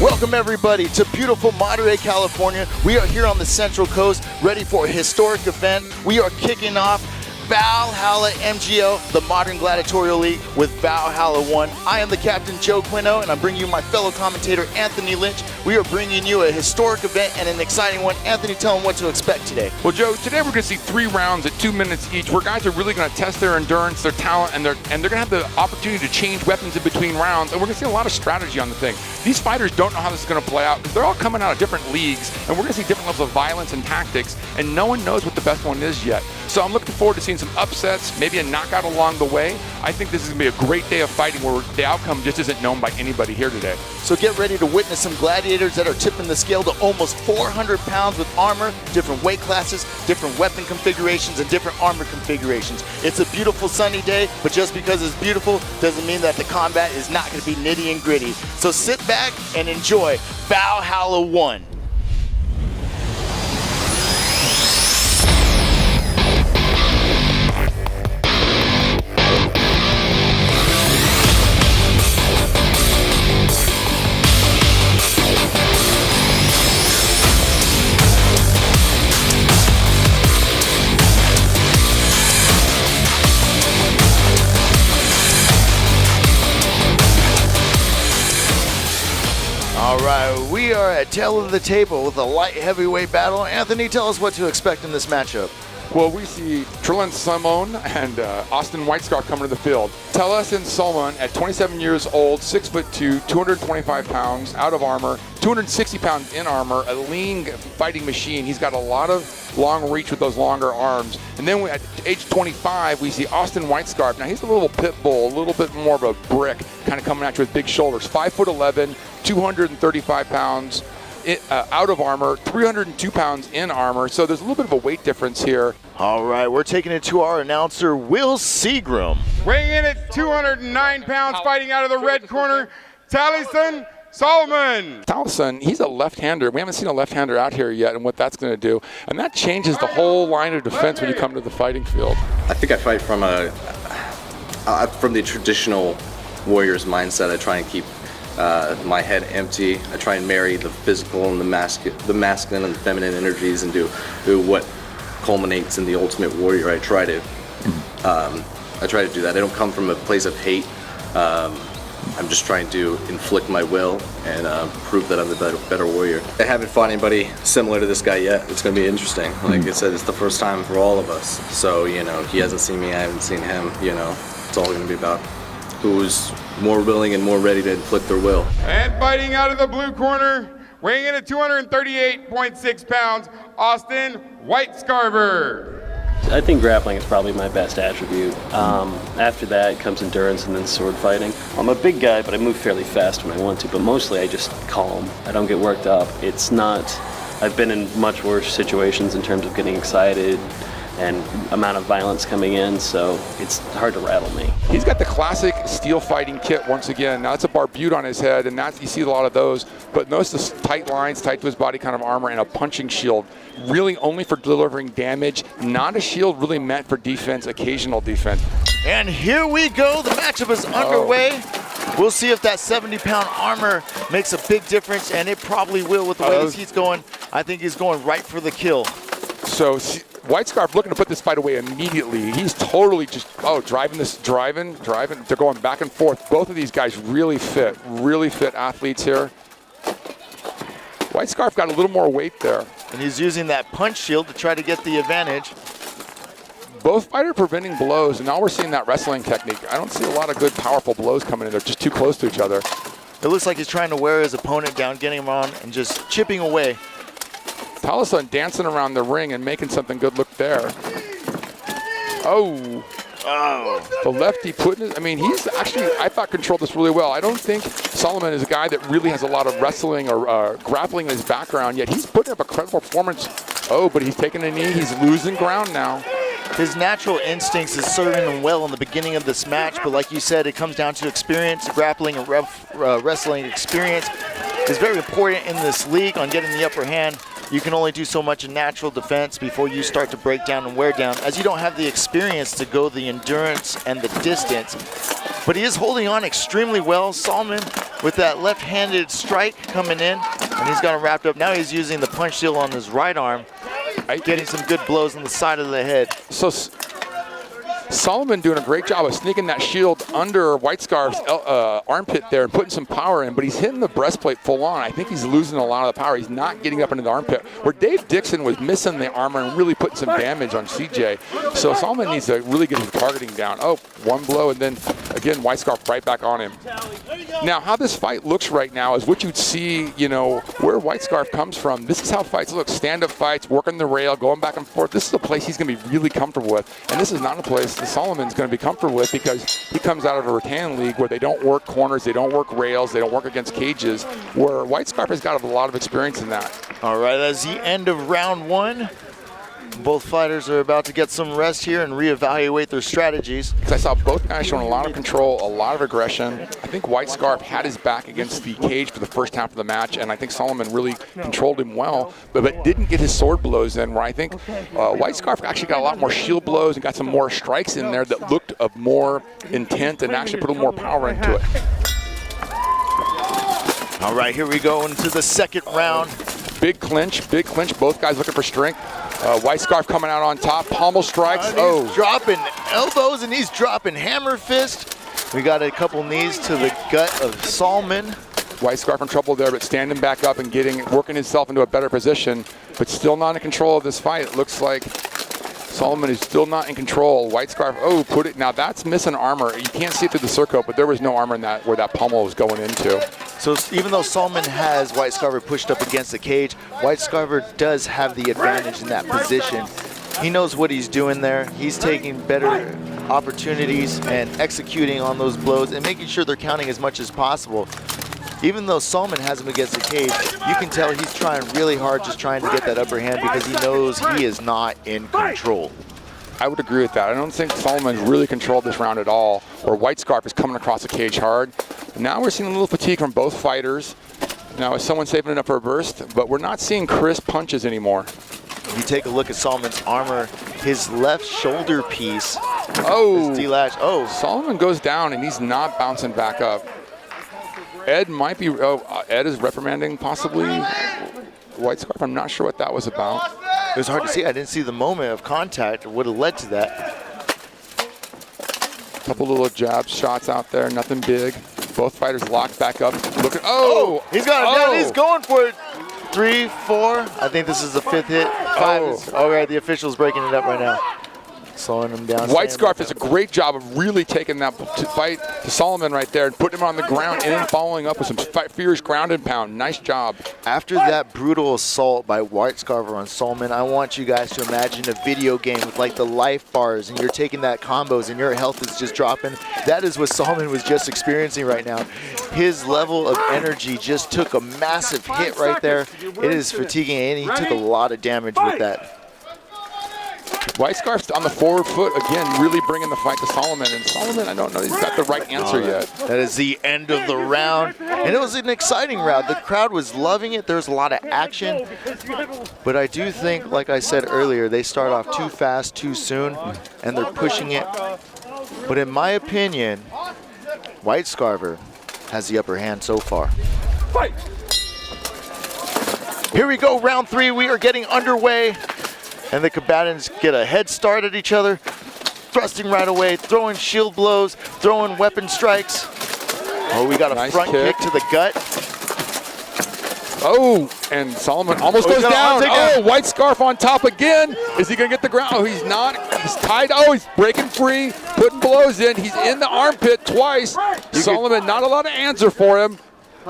Welcome everybody to beautiful Monterey, California. We are here on the Central Coast, ready for a historic event. We are kicking off Valhalla MGO, the Modern Gladiatorial League with Valhalla I. I am the captain, Joe Quino, and I'm bringing you my fellow commentator, Anthony Lynch. We are bringing you a historic event and an exciting one. Anthony, tell them what to expect today. Well, Joe, today we're going to see 3 rounds at 2 minutes each, where guys are really going to test their endurance, their talent, and they're going to have the opportunity to change weapons in between rounds, and we're going to see a lot of strategy on the thing. These fighters don't know how this is going to play out because they're all coming out of different leagues, and we're going to see different levels of violence and tactics, and no one knows what the best one is yet. So I'm looking forward to seeing some upsets, maybe a knockout along the way. I think this is going to be a great day of fighting where the outcome just isn't known by anybody here today. So get ready to witness some gladiators that are tipping the scale to almost 400 pounds with armor, different weight classes, different weapon configurations, and different armor configurations. It's a beautiful sunny day, but just because it's beautiful doesn't mean that the combat is not going to be nitty and gritty. So sit back and enjoy Valhalla I. All right, we are at tail of the table with a light heavyweight battle. Anthony, tell us what to expect in this matchup. Well, we see Trillin Simon and Austin Whitescarf coming to the field. Tellus Solomon at 27 years old, 6'2", 225 pounds, out of armor, 260 pounds in armor, a lean fighting machine. He's got a lot of long reach with those longer arms. And then at age 25, we see Austin Whitescarf. Now, he's a little pit bull, a little bit more of a brick, kind of coming at you with big shoulders. 5'11", 235 pounds. Out of armor, 302 pounds in armor, so there's a little bit of a weight difference here. All right, we're taking it to our announcer, Will Seagram. Weighing in at 209 pounds, fighting out of the red corner, Tallison Solomon. Tallison, he's a left-hander. We haven't seen a left-hander out here yet and what that's going to do, and that changes the whole line of defense when you come to the fighting field. I think I fight from the traditional warrior's mindset. I try and keep my head empty. I try and marry the physical and the masculine and the feminine energies and do what culminates in the ultimate warrior. I try to do that. I don't come from a place of hate. I'm just trying to inflict my will and prove that I'm the better warrior. I haven't fought anybody similar to this guy yet. It's going to be interesting. Like I said, it's the first time for all of us. So, he hasn't seen me, I haven't seen him. It's all going to be about who's more willing and more ready to inflict their will. And fighting out of the blue corner, weighing in at 238.6 pounds, Austin Whitescarver. I think grappling is probably my best attribute. After that comes endurance and then sword fighting. I'm a big guy, but I move fairly fast when I want to, but mostly I just calm. I don't get worked up. I've been in much worse situations in terms of getting excited and amount of violence coming in, so it's hard to rattle me. He's got the classic steel fighting kit once again. Now that's a barbute on his head, and you see a lot of those, but notice the tight lines, tight to his body kind of armor, and a punching shield, really only for delivering damage, not a shield really meant for defense, occasional defense. And here we go, the matchup is underway. We'll see if that 70-pound armor makes a big difference, and it probably will with the way he's going. I think he's going right for the kill. So Whitescarf looking to put this fight away immediately. He's totally just, driving. They're going back and forth. Both of these guys really fit athletes here. Whitescarf got a little more weight there. And he's using that punch shield to try to get the advantage. Both fighters preventing blows, and now we're seeing that wrestling technique. I don't see a lot of good, powerful blows coming in. They're just too close to each other. It looks like he's trying to wear his opponent down, getting him on, and just chipping away. Tallison dancing around the ring and making something good look there. Oh. The lefty putting it, he's actually, I thought, controlled this really well. I don't think Solomon is a guy that really has a lot of wrestling or grappling in his background, yet he's putting up a credible performance. Oh, but he's taking a knee. He's losing ground now. His natural instincts is serving him well in the beginning of this match, but like you said, it comes down to experience. Grappling and wrestling experience is very important in this league on getting the upper hand. You can only do so much in natural defense before you start to break down and wear down, as you don't have the experience to go the endurance and the distance. But he is holding on extremely well. Solomon with that left-handed strike coming in, and he's got him wrapped up. Now he's using the punch seal on his right arm, getting some good blows on the side of the head. So Solomon doing a great job of sneaking that shield under White Scarf's armpit there and putting some power in, but he's hitting the breastplate full on. I think he's losing a lot of the power. He's not getting up into the armpit, where Dave Dixon was missing the armor and really putting some damage on CJ. So Solomon needs to really get his targeting down. Oh, one blow, and then again, White Scarf right back on him. Now, how this fight looks right now is what you'd see, you know, where White Scarf comes from. This is how fights look. Stand-up fights, working the rail, going back and forth. This is a place he's going to be really comfortable with, and this is not a place that Solomon's going to be comfortable with, because he comes out of a rattan league where they don't work corners, they don't work rails, they don't work against cages, where White Scarf has got a lot of experience in that. All right, that's the end of round one. Both fighters are about to get some rest here and reevaluate their strategies. Because I saw both guys showing a lot of control, a lot of aggression. I think White Scarf had his back against the cage for the first half of the match, and I think Solomon really controlled him well, but didn't get his sword blows in, where I think White Scarf actually got a lot more shield blows and got some more strikes in there that looked of more intent and actually put a little more power into it. All right, here we go into the second round. Big clinch, both guys looking for strength. White Scarf coming out on top, pommel strikes. He's dropping elbows and he's dropping hammer fist. We got a couple knees to the gut of Solomon. White Scarf in trouble there, but standing back up and working himself into a better position, but still not in control of this fight. It looks like Solomon is still not in control. White Scarf, now that's missing armor. You can't see it through the surcoat, but there was no armor in that where that pommel was going into. So even though Solomon has White Scarver pushed up against the cage, White Scarver does have the advantage in that position. He knows what he's doing there. He's taking better opportunities and executing on those blows and making sure they're counting as much as possible. Even though Solomon has him against the cage, you can tell he's trying really hard, just trying to get that upper hand, because he knows he is not in control. I would agree with that. I don't think Solomon's really controlled this round at all, where White Scarf is coming across the cage hard. Now we're seeing a little fatigue from both fighters. Now, is someone saving it up for a burst? But we're not seeing crisp punches anymore. If you take a look at Solomon's armor, his left shoulder piece is delashed. Solomon goes down and he's not bouncing back up. Ed might be, Ed is reprimanding possibly White Scarf. I'm not sure what that was about. It was hard to see. I didn't see the moment of contact. It would have led to that. Couple little jab shots out there, nothing big. Both fighters locked back up. Look at, he's got it down. He's going for it. 3, 4. I think this is the 5th hit. 5 is, all right, the official's breaking it up right now. Slowing him down. White Scarf does a great job of really taking that fight to Solomon right there and putting him on the ground and then following up with some fierce ground and pound. Nice job. After that brutal assault by White Scarf on Solomon, I want you guys to imagine a video game with like the life bars, and you're taking that combos and your health is just dropping. That is what Solomon was just experiencing right now. His level of energy just took a massive hit right there. It is fatiguing, and he took a lot of damage with that. White Scarf's on the forward foot again, really bringing the fight to Solomon. And Solomon, I don't know, he's got the right answer yet. That is the end of the round. And it was an exciting round. The crowd was loving it. There was a lot of action. But I do think, like I said earlier, they start off too fast, too soon, and they're pushing it. But in my opinion, White Scarver has the upper hand so far. Fight! Here we go, round 3. We are getting underway. And the combatants get a head start at each other, thrusting right away, throwing shield blows, throwing weapon strikes. Oh, we got a nice front kick to the gut. Oh, and Solomon almost goes down. Oh, White Scarf on top again. Is he going to get the ground? Oh, he's not. He's tied. Oh, he's breaking free, putting blows in. He's in the armpit twice. Solomon, not a lot of answer for him.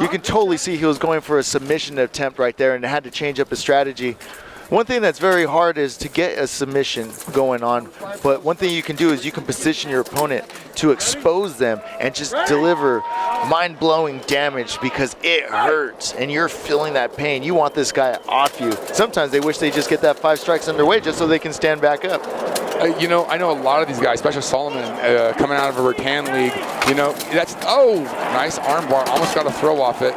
You can totally see he was going for a submission attempt right there and had to change up his strategy. One thing that's very hard is to get a submission going on, but one thing you can do is you can position your opponent to expose them and just deliver mind-blowing damage, because it hurts and you're feeling that pain. You want this guy off you. Sometimes they wish they just get that 5 strikes underway just so they can stand back up. You know, I know a lot of these guys, especially Solomon, coming out of a rattan league. You know, that's, nice arm bar. Almost got a throw off it.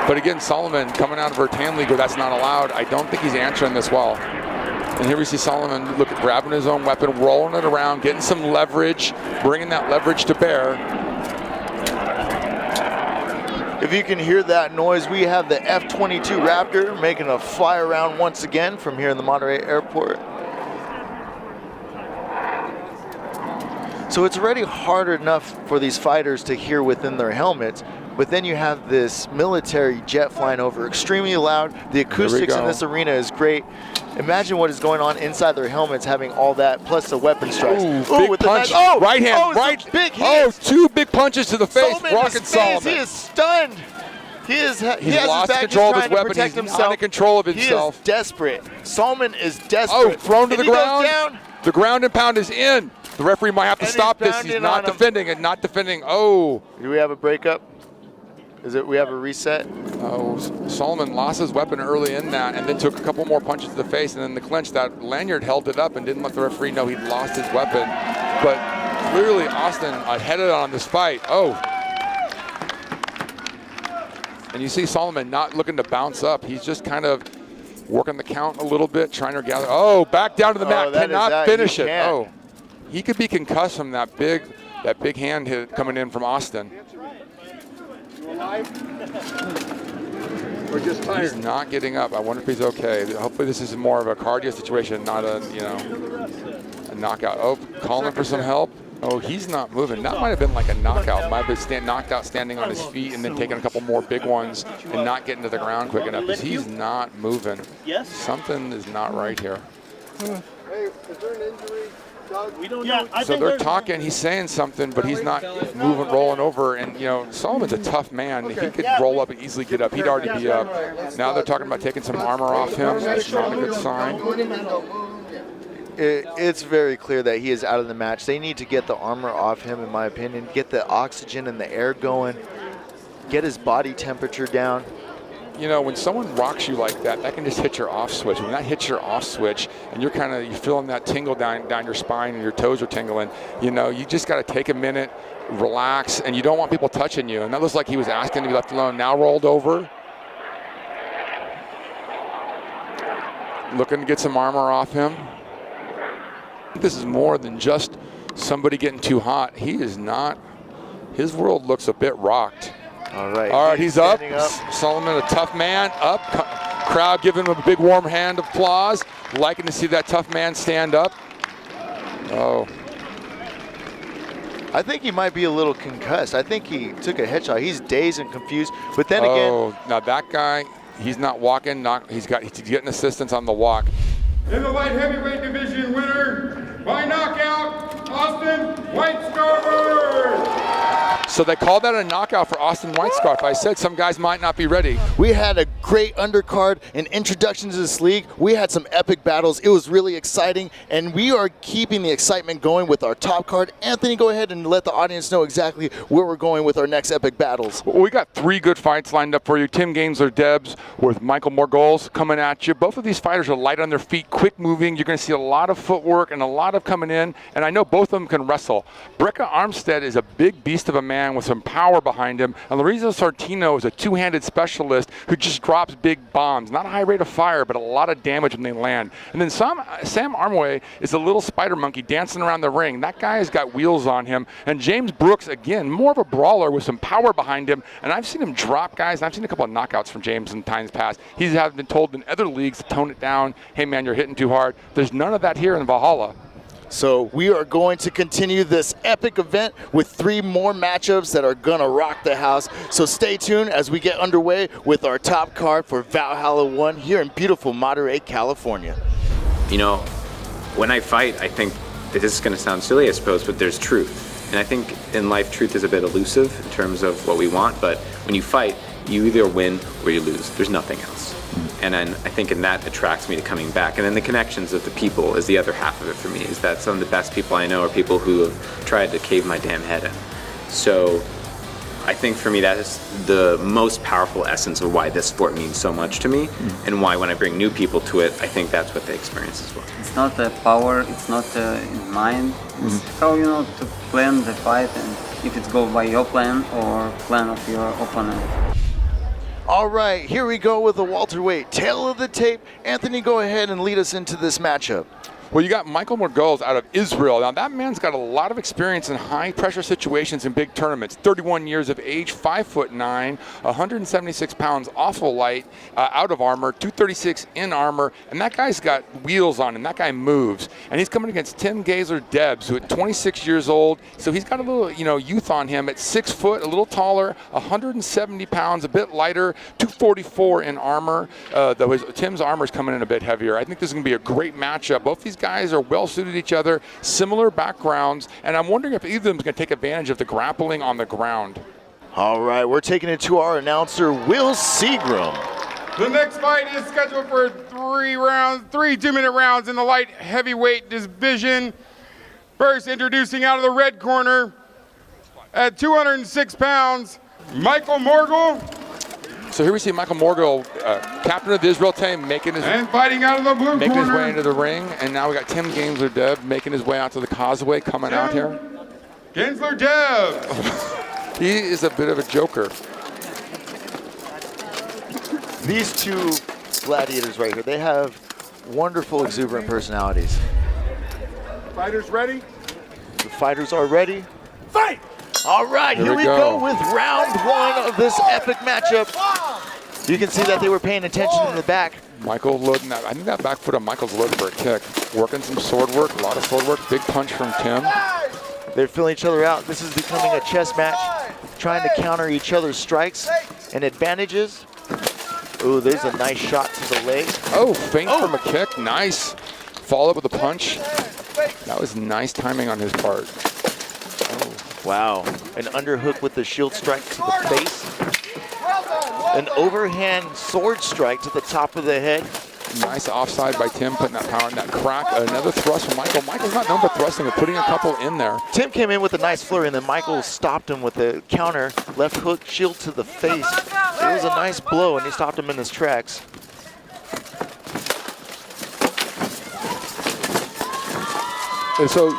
But again, Solomon coming out of a rattan league where that's not allowed. I don't think he's answering this well. And here we see Solomon grabbing his own weapon, rolling it around, getting some leverage, bringing that leverage to bear. If you can hear that noise, we have the F-22 Raptor making a fly around once again from here in the Monterey Airport. So it's already hard enough for these fighters to hear within their helmets, but then you have this military jet flying over, extremely loud. The acoustics in this arena is great. Imagine what is going on inside their helmets, having all that, plus the weapon strikes. Big with punch. The right hand, right. Big hits. 2 big punches to the face. Rocket Solomon. He is stunned. He has lost his back. control of his trying to weapon. protect He's himself. not in control of himself. He is desperate. Solomon is desperate. Oh, thrown to the He goes ground. down. The ground and pound is in. The referee might have to And stop he's this. He's pounding not on him. defending it. Not defending. Oh. Do we have a breakup? We have a reset? Oh, Solomon lost his weapon early in that and then took a couple more punches to the face, and then the clinch, that lanyard held it up and didn't let the referee know he'd lost his weapon. But clearly Austin headed on this fight. Oh. And you see Solomon not looking to bounce up. He's just kind of working the count a little bit, trying to gather. Oh, back down to the mat. Cannot finish it. Oh, he could be concussed from that big hand hit coming in from Austin. We're just tired. He's not getting up. I wonder if he's okay. Hopefully this is more of a cardio situation, not a knockout. Oh, calling for some help. Oh, he's not moving. That might have been like a knockout. Might have been knocked out standing on his feet and then taking a couple more big ones and not getting to the ground quick enough because he's not moving. Yes. Something is not right here. Hey, is there an injury, Doug? We don't know. So they're talking, he's saying something, but he's not moving, rolling over. And, Solomon's a tough man. He could roll up and easily get up. He'd already be up. Now they're talking about taking some armor off him. That's not a good sign. It's very clear that he is out of the match. They need to get the armor off him, in my opinion, get the oxygen and the air going, get his body temperature down. When someone rocks you like that, that can just hit your off switch. When that hits your off switch and you're feeling that tingle down your spine and your toes are tingling, you just got to take a minute, relax, and you don't want people touching you. And that looks like he was asking to be left alone. Now rolled over. Looking to get some armor off him. This is more than just somebody getting too hot. He is not. His world looks a bit rocked. All right. All right, he's up. up. Solomon, a tough man, up. Crowd giving him a big warm hand of applause. Liking to see that tough man stand up. Oh. I think he might be a little concussed. I think he took a headshot. He's dazed and confused. But then again. Now that guy, he's not walking. He's getting assistance on the walk. In the light heavyweight division, winner by knockout, Austin Whitescarver. So they called that a knockout for Austin Whitescarf. I said some guys might not be ready. We had a great undercard and introduction to this league. We had some epic battles. It was really exciting, and we are keeping the excitement going with our top card. Anthony, go ahead and let the audience know exactly where we're going with our next epic battles. Well, we got 3 good fights lined up for you. Tim Gainsler-Debs with Michael Morgols coming at you. Both of these fighters are light on their feet, quick moving. You're going to see a lot of footwork and a lot of coming in, and I know both of them can wrestle. Brecka Armstead is a big beast of a man with some power behind him, and Lorenzo Sartino is a two-handed specialist who just drops big bombs. Not a high rate of fire, but a lot of damage when they land. And then Sam Armway is a little spider monkey dancing around the ring. That guy has got wheels on him. And James Brooks, again, more of a brawler with some power behind him, and I've seen him drop guys, and I've seen a couple of knockouts from James in times past. He's been told in other leagues to tone it down. Hey man, you're hitting too hard. There's none of that here in Valhalla. So we are going to continue this epic event with 3 more matchups that are going to rock the house. So stay tuned as we get underway with our top card for Valhalla I here in beautiful Monterey, California. When I fight, I think that this is going to sound silly, I suppose, but there's truth. And I think in life, truth is a bit elusive in terms of what we want. But when you fight, you either win or you lose. There's nothing else. And I think that attracts me to coming back. And then the connections of the people is the other half of it for me, is that some of the best people I know are people who have tried to cave my damn head in. So I think for me that is the most powerful essence of why this sport means so much to me, and why when I bring new people to it, I think that's what they experience as well. It's not the power, it's not in mind, it's how to plan the fight, and if it goes by your plan or plan of your opponent. All right, here we go with the welterweight tail of the tape. Anthony, go ahead and lead us into this matchup. Well, you got Michael Morgul's out of Israel. Now, that man's got a lot of experience in high-pressure situations in big tournaments. 31 years of age, 5'9", 176 pounds, awful light, out of armor, 236 in armor, and that guy's got wheels on him. That guy moves. And he's coming against Tim Gaisler-Debs, who at 26 years old, so he's got a little, youth on him at 6 foot, a little taller, 170 pounds, a bit lighter, 244 in armor, though Tim's armor is coming in a bit heavier. I think this is going to be a great matchup. Both these guys are well suited to each other, similar backgrounds, and I'm wondering if either of them is going to take advantage of the grappling on the ground. All right, we're taking it to our announcer, Will Seagram. The next fight is scheduled for 3 2-minute rounds in the light heavyweight division. First, introducing out of the red corner at 206 pounds, Michael Morgul. So here we see Michael Morgul, captain of the Israel team, making his fighting out of the blue making corner. his way into the ring, and now we got Tim Gaisler-Debs making his way out to the causeway, coming out here. Gaisler-Debs. He is a bit of a joker. These two gladiators right here, they have wonderful, exuberant personalities. Fighters ready? The fighters are ready. Fight! All right, Here here we we go. go with round 1 of this epic matchup. You can see that they were paying attention in the back. Michael loading that. I think that back foot of Michael's loaded for a kick. Working some sword work, a lot of sword work. Big punch from Tim. They're filling each other out. This is becoming a chess match, trying to counter each other's strikes and advantages. Ooh, there's a nice shot to the leg. Oh, feint from a kick. Nice. Follow up with a punch. That was nice timing on his part. Wow, an underhook with the shield strike to the face. An overhand sword strike to the top of the head. Nice offside by Tim, putting that power in that crack. Another thrust from Michael. Michael's not known for thrusting, but putting a couple in there. Tim came in with a nice flurry, and then Michael stopped him with a counter left hook shield to the face. It was a nice blow, and he stopped him in his tracks. And so,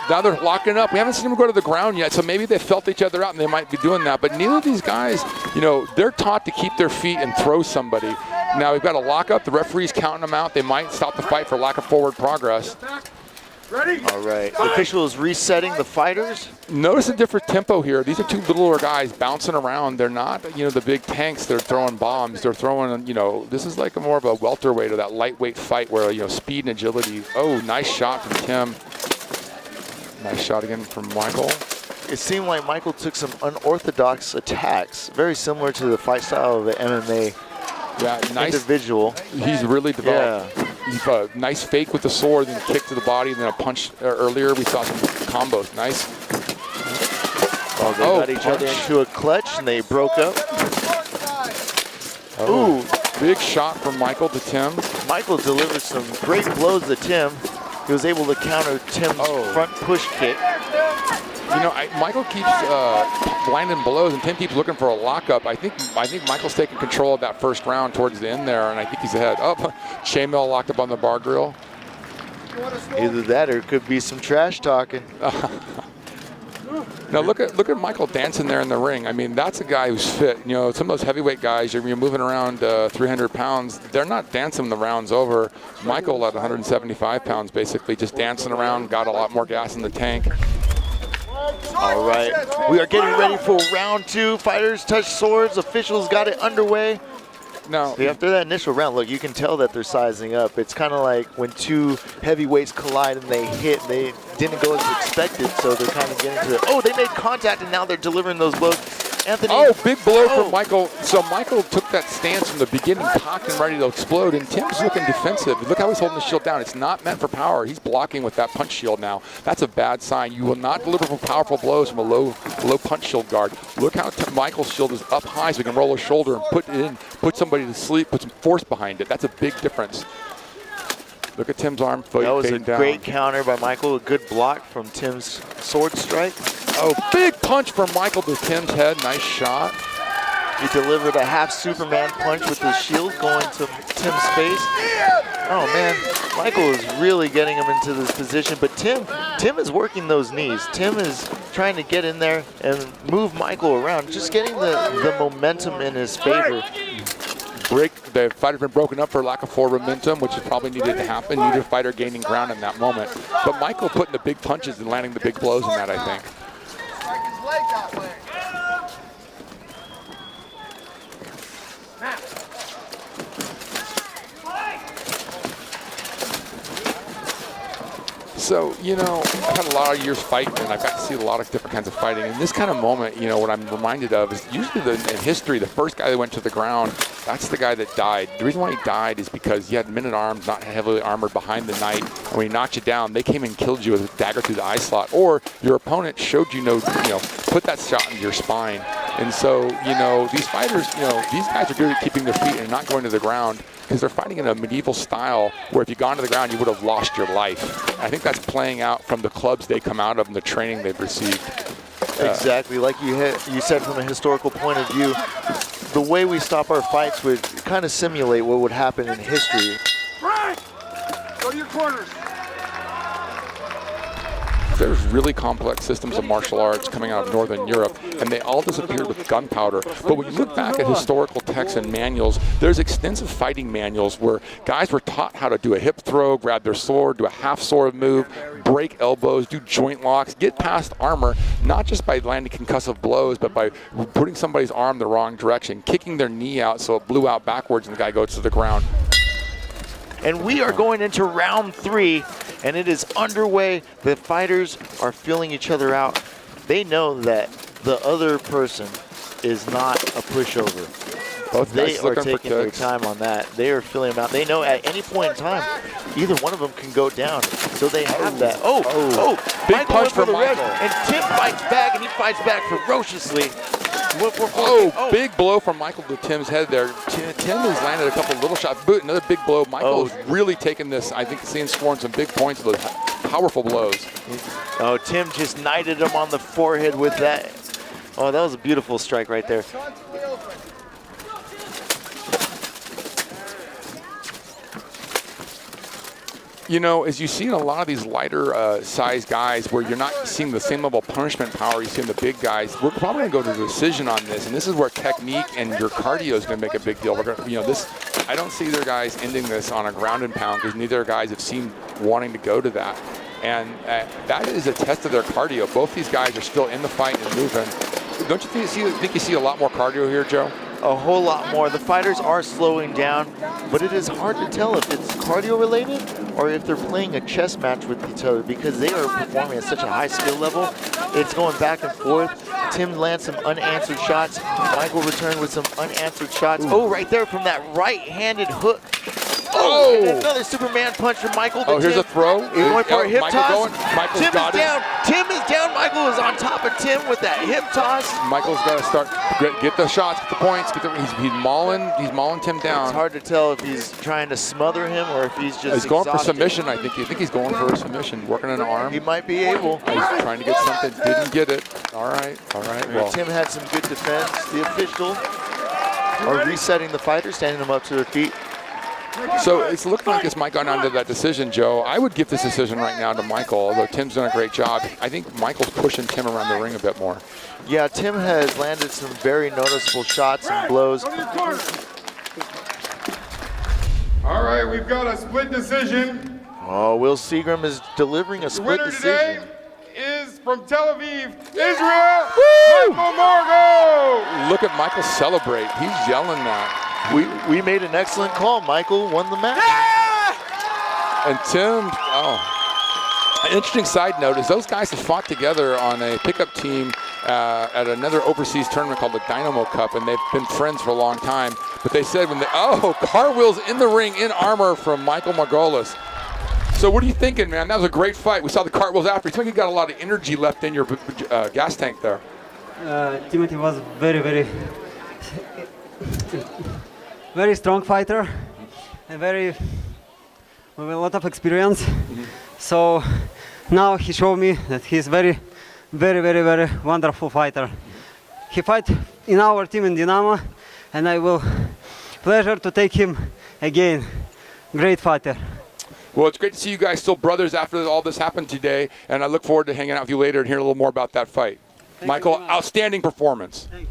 now they're locking up. We haven't seen them go to the ground yet, so maybe they felt each other out and they might be doing that. But neither of these guys, they're taught to keep their feet and throw somebody. Now we've got a lockup. The referee's counting them out. They might stop the fight for lack of forward progress. Ready? All right, the official is resetting the fighters. Notice a different tempo here. These are two littler guys bouncing around. They're not, the big tanks. They're throwing bombs. They're throwing, this is like more of a welterweight or that lightweight fight where, speed and agility. Oh, nice shot from Tim. Nice shot again from Michael. It seemed like Michael took some unorthodox attacks, very similar to the fight style of the MMA nice individual. He's really developed. Yeah. Nice fake with the sword, then kick to the body, and then a punch. Earlier we saw some combos. Nice. Oh, they got each other into a clutch, and they broke up. Ooh, big shot from Michael to Tim. Michael delivered some great blows to Tim. He was able to counter Tim's front push kick. Michael keeps landing blows, and Tim keeps looking for a lockup. I think Michael's taking control of that first round towards the end there, and I think he's ahead. Chainmail locked up on the bar grill. Either that or it could be some trash talking. Now look at Michael dancing there in the ring. I mean, that's a guy who's fit. Some of those heavyweight guys, you're moving around 300 pounds. They're not dancing the rounds over. Michael at 175 pounds, basically just dancing around, got a lot more gas in the tank. All right, we are getting ready for round 2. Fighters touch swords. Officials got it underway. Now, after that initial round, look, you can tell that they're sizing up. It's kind of like when two heavyweights collide and they hit. They didn't go as expected, so they're kind of getting to the. Oh, they made contact, and now they're delivering those blows. Anthony. Oh, big blow from Michael. So Michael took that stance from the beginning, cocked and ready to explode, and Tim's looking defensive. Look how he's holding the shield down. It's not meant for power. He's blocking with that punch shield now. That's a bad sign. You will not deliver from powerful blows from a low punch shield guard. Look how Michael's shield is up high so he can roll his shoulder and put somebody to sleep, put some force behind it. That's a big difference. Look at Tim's arm. That was a great counter by Michael. A good block from Tim's sword strike. Oh, big punch from Michael to Tim's head. Nice shot. He delivered a half Superman punch with his shield going to Tim's face. Oh, man. Michael is really getting him into this position. But Tim is working those knees. Tim is trying to get in there and move Michael around, just getting the momentum in his favor. the fighter's been broken up for lack of forward momentum, which is probably needed to happen. Needed a fighter gaining ground in that moment. But Michael putting the big punches and landing the big blows in that, I think. So, you know, I've had a lot of years fighting, and I've got to see a lot of different kinds of fighting. And this kind of moment, you know, what I'm reminded of is usually in history, the first guy that went to the ground, that's the guy that died. The reason why he died is because you had men-at-arms, not heavily armored, behind the knight. And when he knocked you down, they came and killed you with a dagger through the eye slot. Or your opponent showed you put that shot into your spine. And so, you know, these fighters, you know, these guys are good at keeping their feet and not going to the ground, because they're fighting in a medieval style where if you'd gone to the ground, you would have lost your life. I think that's playing out from the clubs they come out of and the training they've received. Exactly, like you said, from a historical point of view, the way we stop our fights would kind of simulate what would happen in history. Right! Go to your corners. There's really complex systems of martial arts coming out of Northern Europe, and they all disappeared with gunpowder. But when you look back at historical texts and manuals, there's extensive fighting manuals where guys were taught how to do a hip throw, grab their sword, do a half sword move, break elbows, do joint locks, get past armor, not just by landing concussive blows, but by putting somebody's arm the wrong direction, kicking their knee out so it blew out backwards and the guy goes to the ground. And we are going into round 3, and it is underway. The fighters are feeling each other out. They know that the other person is not a pushover. They are taking their time on that. They are feeling them out. They know at any point in time, either one of them can go down. So they have that. Big Michael punch from Michael. And Tim fights back, and he fights back ferociously. Big blow from Michael to Tim's head there. Tim has landed a couple little shots. Another big blow. Michael has really taken this, I think, seeing scoring some big points with powerful blows. Oh, Tim just knighted him on the forehead with that. Oh, that was a beautiful strike right there. You know, as you see in a lot of these lighter size guys where you're not seeing the same level of punishment power you see in the big guys, we're probably going to go to a decision on this. And this is where technique and your cardio is going to make a big deal. We're going to, I don't see either guys ending this on a ground and pound because neither guys have seemed wanting to go to that. And that is a test of their cardio. Both these guys are still in the fight and moving. Don't you think you see a lot more cardio here, Joe? A whole lot more. The fighters are slowing down, but it is hard to tell if it's cardio related or if they're playing a chess match with each other because they are performing at such a high skill level. It's going back and forth. Tim lands some unanswered shots. Michael returned with some unanswered shots. Oh, right there from that right-handed hook. Oh, and another Superman punch from Michael. Here's a throw. He's going for a hip toss. Tim is down. Tim is down. Michael is on top of Tim with that hip toss. Michael's got to start, get the shots, get the points. He's mauling Tim down. It's hard to tell if he's trying to smother him or if he's just He's going exhausted. for submission, I think. You think he's going for a submission, working an arm. He might be able. He's trying to get something, didn't get it. All right. Well, Tim had some good defense. The official are resetting the fighter, standing them up to their feet. So it's looking like this might go down to that decision, Joe. I would give this decision right now to Michael, although Tim's done a great job. I think Michael's pushing Tim around the ring a bit more. Yeah, Tim has landed some very noticeable shots and blows. All right, we've got a split decision. Oh, Will Seagram is delivering a split The winner decision. today is from Tel Aviv, Israel, Michael Morgo. Look at Michael celebrate. He's yelling that. We made an excellent call. Michael won the match. And Tim, an interesting side note is those guys have fought together on a pickup team at another overseas tournament called the Dynamo Cup, and they've been friends for a long time. But they said car wheels in the ring in armor from Michael Margolis. So what are you thinking, man? That was a great fight. We saw the cartwheels after. You think you got a lot of energy left in your gas tank there? Timothy was very, very, very strong fighter, and with a lot of experience. So now he showed me that he's very, very, very, very wonderful fighter. He fight in our team in Dynamo, and I will pleasure to take him again. Great fighter. Well, it's great to see you guys still brothers after all this happened today, and I look forward to hanging out with you later and hearing a little more about that fight. Michael, outstanding performance. Thank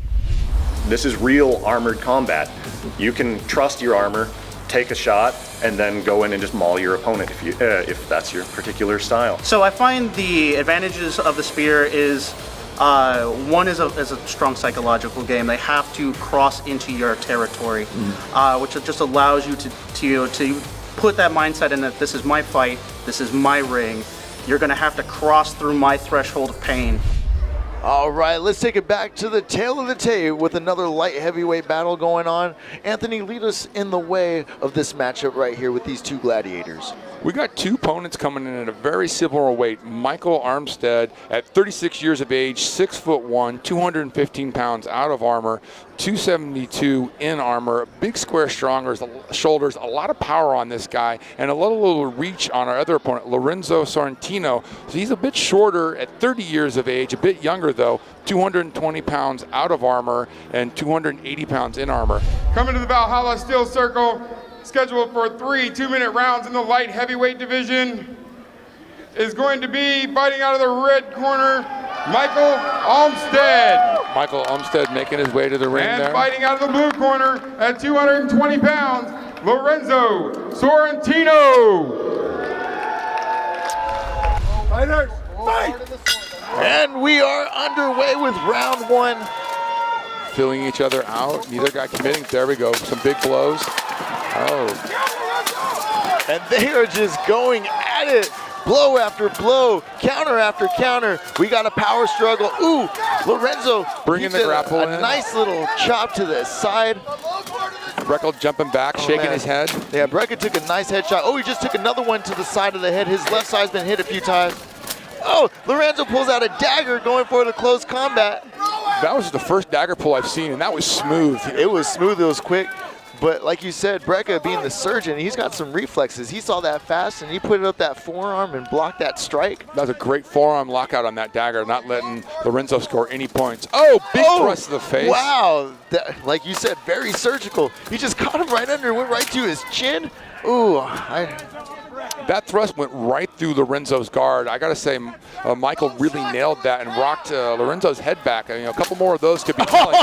you. this is real armored combat. You can trust your armor, take a shot, and then go in and just maul your opponent if that's your particular style. So I find the advantages of the spear is one is a strong psychological game. They have to cross into your territory, which just allows you to put that mindset in that this is my fight, this is my ring. You're going to have to cross through my threshold of pain. All right, let's take it back to the tail of the tape with another light heavyweight battle going on. Anthony, lead us in the way of this matchup right here with these two gladiators. We got two opponents coming in at a very similar weight. Michael Armstead at 36 years of age, 6'1", 215 pounds out of armor, 272 in armor, big square shoulders, a lot of power on this guy, and a little reach on our other opponent, Lorenzo Sorrentino. So he's a bit shorter at 30 years of age, a bit younger though, 220 pounds out of armor and 280 pounds in armor. Coming to the Valhalla Steel Circle, scheduled for 3 2-minute rounds in the light heavyweight division, is going to be fighting out of the red corner, Michael Olmstead. Michael Olmstead making his way to the ring and there. And fighting out of the blue corner at 220 pounds, Lorenzo Sorrentino. Fighters, fight! And we are underway with round one. Filling each other out, neither guy committing. There we go, some big blows. Oh. And they are just going at it. Blow after blow, counter after counter. We got a power struggle. Ooh, Lorenzo bringing the grapple in. A nice little chop to the side. Breckel jumping back, shaking his head. Yeah, Breckel took a nice headshot. Oh, he just took another one to the side of the head. His left side's been hit a few times. Oh, Lorenzo pulls out a dagger going for the close combat. That was the first dagger pull I've seen, and that was smooth. It was smooth, it was quick. But like you said, Brecka being the surgeon, he's got some reflexes. He saw that fast, and he put up that forearm and blocked that strike. That was a great forearm lockout on that dagger, not letting Lorenzo score any points. Oh, big thrust to the face. Wow, like you said, very surgical. He just caught him right under, went right to his chin. Ooh, that thrust went right through Lorenzo's guard. I got to say, Michael really nailed that and rocked Lorenzo's head back. I mean, a couple more of those could be telling.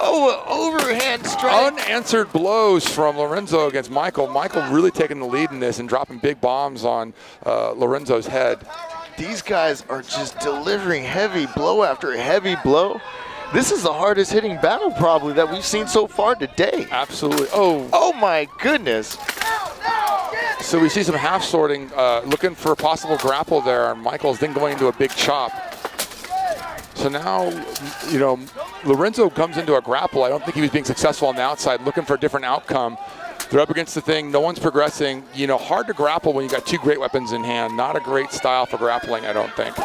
Overhand strike. Unanswered blows from Lorenzo against Michael. Michael really taking the lead in this and dropping big bombs on Lorenzo's head. These guys are just delivering heavy blow after heavy blow. This is the hardest hitting battle probably that we've seen so far today. Absolutely. Oh my goodness. So we see some half sorting, looking for a possible grapple there, and Michael's then going into a big chop. So now, you know, Lorenzo comes into a grapple. I don't think he was being successful on the outside, looking for a different outcome. They're up against the thing. No one's progressing. You know, hard to grapple when you got two great weapons in hand. Not a great style for grappling, I don't think,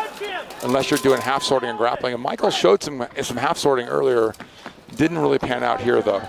unless you're doing half sorting and grappling. And Michael showed some half sorting earlier. Didn't really pan out here, though.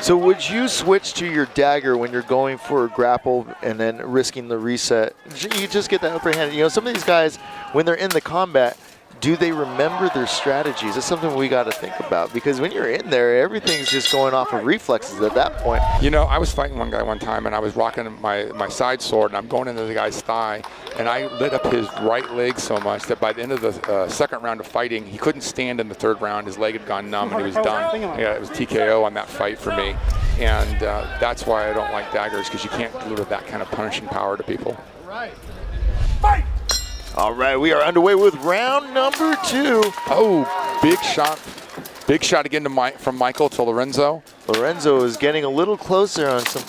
So would you switch to your dagger when you're going for a grapple and then risking the reset? You just get that upper hand. You know, some of these guys, when they're in the combat, do they remember their strategies? That's something we got to think about, because when you're in there, everything's just going off of reflexes at that point. You know, I was fighting one guy one time, and I was rocking my side sword, and I'm going into the guy's thigh, and I lit up his right leg so much that by the end of the second round of fighting, he couldn't stand in the third round. His leg had gone numb, and he was done. Yeah, it was TKO on that fight for me, and that's why I don't like daggers, because you can't deliver that kind of punishing power to people. Right. Fight! All right, we are underway with round number 2. Oh, big shot. Big shot again from Michael to Lorenzo. Lorenzo is getting a little closer on some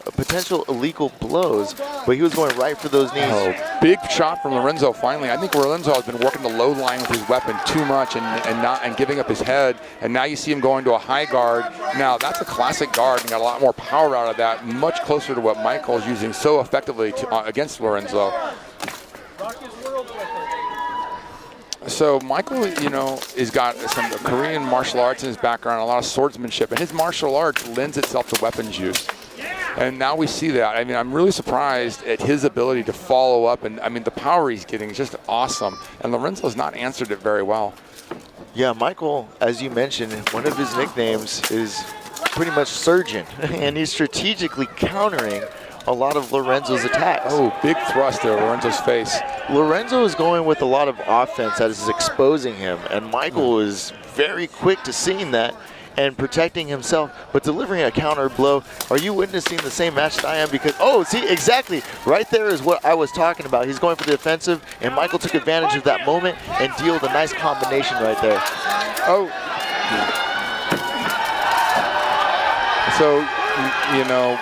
potential illegal blows, but he was going right for those knees. Oh, big shot from Lorenzo finally. I think Lorenzo has been working the low line with his weapon too much and giving up his head, and now you see him going to a high guard. Now, that's a classic guard and got a lot more power out of that, much closer to what Michael's using so effectively against Lorenzo. So Michael, you know, has got some Korean martial arts in his background, a lot of swordsmanship, and his martial arts lends itself to weapons use. And now we see that. I mean, I'm really surprised at his ability to follow up, and I mean, the power he's getting is just awesome. And Lorenzo's not answered it very well. Yeah, Michael, as you mentioned, one of his nicknames is pretty much surgeon, and he's strategically countering a lot of Lorenzo's attacks. Oh, big thrust there, Lorenzo's face. Lorenzo is going with a lot of offense that is exposing him, and Michael is very quick to seeing that and protecting himself, but delivering a counter blow. Are you witnessing the same match that I am? Because, oh, see, exactly. Right there is what I was talking about. He's going for the offensive, and Michael took advantage of that moment and dealt a nice combination right there. Oh. So, you know,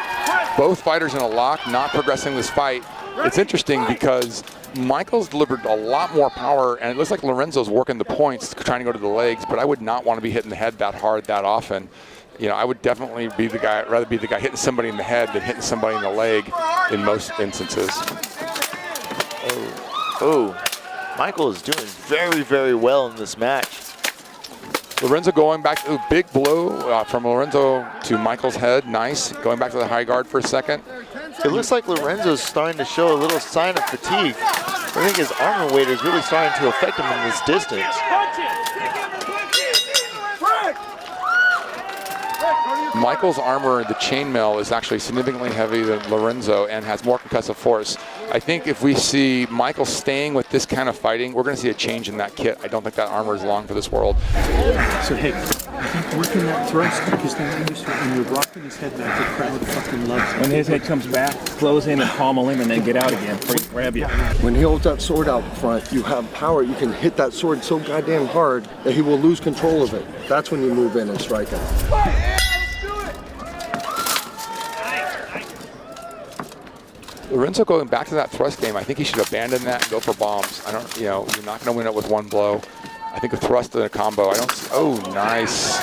both fighters in a lock, not progressing this fight. It's interesting because Michael's delivered a lot more power, and it looks like Lorenzo's working the points, trying to go to the legs, but I would not want to be hitting the head that hard that often. You know, I would definitely be the guy, rather be the guy hitting somebody in the head than hitting somebody in the leg in most instances. Oh, Michael is doing very, very well in this match. Lorenzo going back to a big blow from Lorenzo to Michael's head. Nice. Going back to the high guard for a second. It looks like Lorenzo's starting to show a little sign of fatigue. I think his armor weight is really starting to affect him in this distance. Michael's armor, the chainmail, is actually significantly heavier than Lorenzo and has more concussive force. I think if we see Michael staying with this kind of fighting, we're going to see a change in that kit. I don't think that armor is long for this world. So, hey, I think working that thrust, because then when you're rocking his head back, the crowd fucking loves it. When his head comes back, close in and pommel him and then get out again before he grab you. When he holds that sword out front, you have power. You can hit that sword so goddamn hard that he will lose control of it. That's when you move in and strike him. Lorenzo going back to that thrust game, I think he should abandon that and go for bombs. I don't, you know, you're not going to win it with one blow. I think a thrust and a combo. I don't see, oh, nice.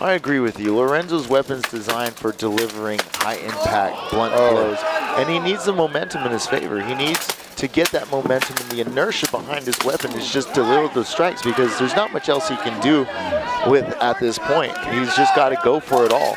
I agree with you. Lorenzo's weapon's designed for delivering high impact, blunt blows, and he needs the momentum in his favor. He needs to get that momentum, and the inertia behind his weapon is just deliver those strikes because there's not much else he can do with at this point. He's just got to go for it all.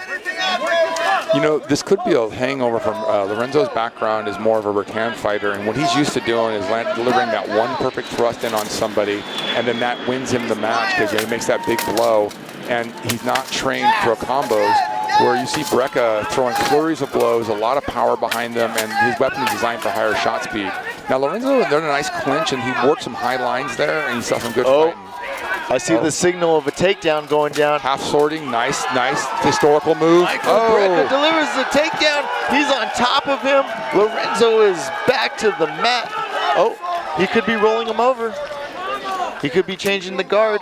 You know, this could be a hangover from Lorenzo's background is more of a Rakan fighter, and what he's used to doing is delivering that one perfect thrust in on somebody, and then that wins him the match because he makes that big blow, and he's not trained for combos, where you see Brecka throwing flurries of blows, a lot of power behind them, and his weapon is designed for higher shot speed. Now, Lorenzo, they're in a nice clinch, and he worked some high lines there, and he saw some good fighting. I see the signal of a takedown going down. Half sorting, nice historical move. Michael Brecka delivers the takedown. He's on top of him. Lorenzo is back to the mat. Oh, he could be rolling him over. He could be changing the guard.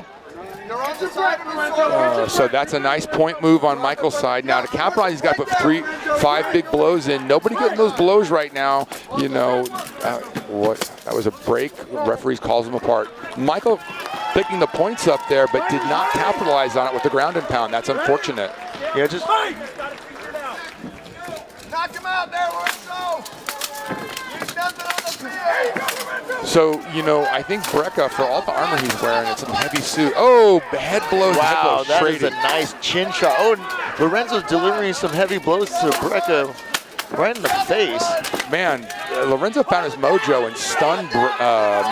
So that's a nice point move on Michael's side. Now to capitalize, he's got to put 5 big blows in. Nobody getting those blows right now. You know, what? That was a break. Referees calls them apart. Michael picking the points up there, but did not capitalize on it with the ground and pound. That's unfortunate. Yeah, just knock him out there, Lorenzo. So, you know, I think Brecka, for all the armor he's wearing, it's some heavy suit. Oh, head blows. Wow, head blows, that trading. is a nice chin shot. Oh, Lorenzo's delivering some heavy blows to Brecka right in the face. Man, Lorenzo found his mojo and stunned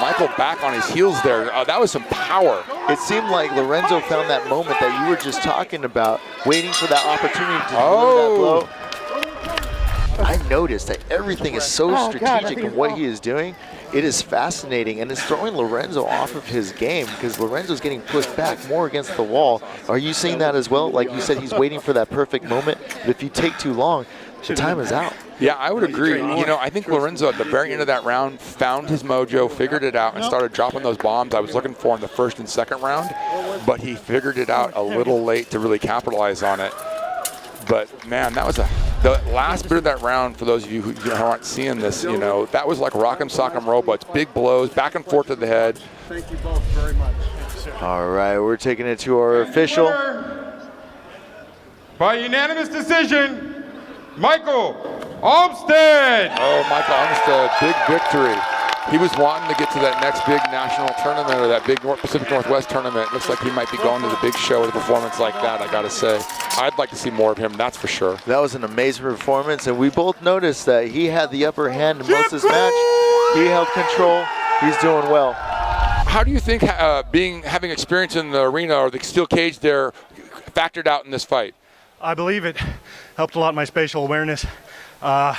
Michael back on his heels there. That was some power. It seemed like Lorenzo found that moment that you were just talking about, waiting for that opportunity to deliver that blow. I noticed that everything is so strategic in what he is doing. It is fascinating, and it's throwing Lorenzo off of his game because Lorenzo's getting pushed back more against the wall. Are you seeing that as well? Like you said, he's waiting for that perfect moment, but if you take too long, the time is out. Yeah, I would agree. You know, I think Lorenzo at the very end of that round found his mojo, figured it out, and started dropping those bombs I was looking for in the first and second round, but he figured it out a little late to really capitalize on it. But man, that was the last bit of that round. For those of you who aren't seeing this, you know, that was like Rock'em Sock'em Robots, big blows, back and forth to the head. Thank you both very much. All right, we're taking it to our official. By unanimous decision, Michael Olmstead. Oh, Michael Olmstead, big victory. He was wanting to get to that next big national tournament or that big Pacific Northwest tournament. Looks like he might be going to the big show with a performance like that, I gotta say. I'd like to see more of him, that's for sure. That was an amazing performance, and we both noticed that he had the upper hand in most of this match. He held control. He's doing well. How do you think having experience in the arena or the steel cage there factored out in this fight? I believe it helped a lot in my spatial awareness. As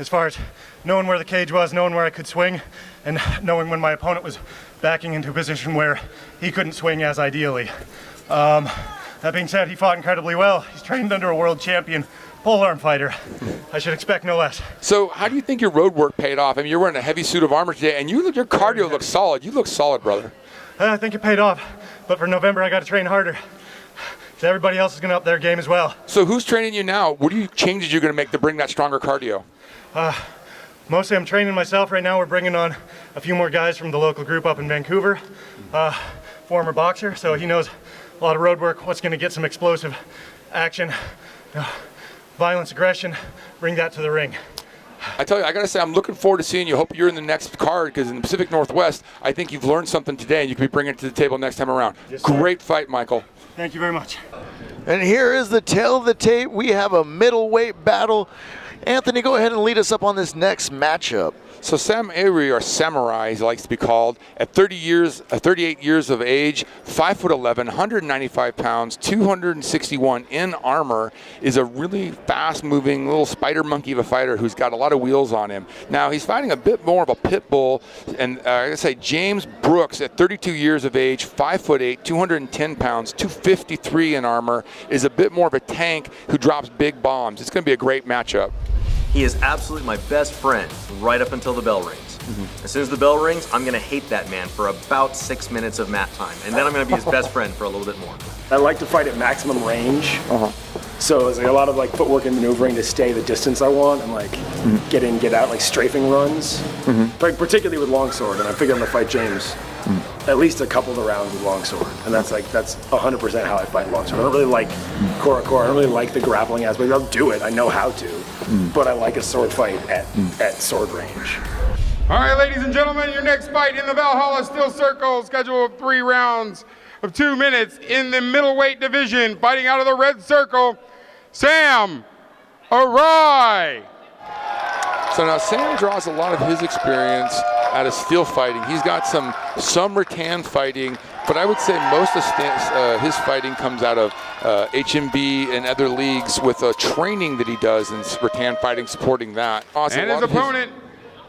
far as knowing where the cage was, knowing where I could swing, and knowing when my opponent was backing into a position where he couldn't swing as ideally. That being said, he fought incredibly well. He's trained under a world champion polearm fighter. I should expect no less. So how do you think your road work paid off? I mean, you're wearing a heavy suit of armor today, and your cardio looks solid. You look solid, brother. I think it paid off, but for November I got to train harder. So everybody else is going to up their game as well. So who's training you now? What are you changes you're going to make to bring that stronger cardio? Mostly I'm training myself right now. We're bringing on a few more guys from the local group up in Vancouver. Former boxer, so he knows a lot of road work, what's going to get some explosive action, violence, aggression, bring that to the ring. I tell you, I got to say, I'm looking forward to seeing you. Hope you're in the next card, because in the Pacific Northwest, I think you've learned something today, and you can be bringing it to the table next time around. Yes, sir. Great fight, Michael. Thank you very much. And here is the tail of the tape. We have a middleweight battle. Anthony, go ahead and lead us up on this next matchup. So Sam Avery, or Samurai, as he likes to be called, at 38 years of age, 5'11", 195 pounds, 261 in armor, is a really fast-moving little spider monkey of a fighter who's got a lot of wheels on him. Now, he's fighting a bit more of a pit bull, and I gotta say, James Brooks, at 32 years of age, 5'8", 210 pounds, 253 in armor, is a bit more of a tank who drops big bombs. It's gonna be a great matchup. He is absolutely my best friend right up until the bell rings. As soon as the bell rings, I'm gonna hate that man for about 6 minutes of mat time, and then I'm gonna be his best friend for a little bit more. I like to fight at maximum range. So it's like a lot of like footwork and maneuvering to stay the distance I want, and like get in, get out, like strafing runs. Like particularly with longsword, and I figure I'm gonna fight James at least a couple of the rounds with longsword, and that's 100% how I fight longsword. I don't really like core. I don't really like the grappling aspect. I'll do it. I know how to, but I like a sword fight at sword range. All right, ladies and gentlemen, your next fight in the Valhalla Steel Circle, schedule of 3 rounds of 2 minutes in the middleweight division. Fighting out of the red circle, Sam Arai. So now Sam draws a lot of his experience out of steel fighting. He's got some rattan fighting, but I would say most of his fighting comes out of HMB and other leagues with training that he does in rattan fighting, supporting that. And his opponent,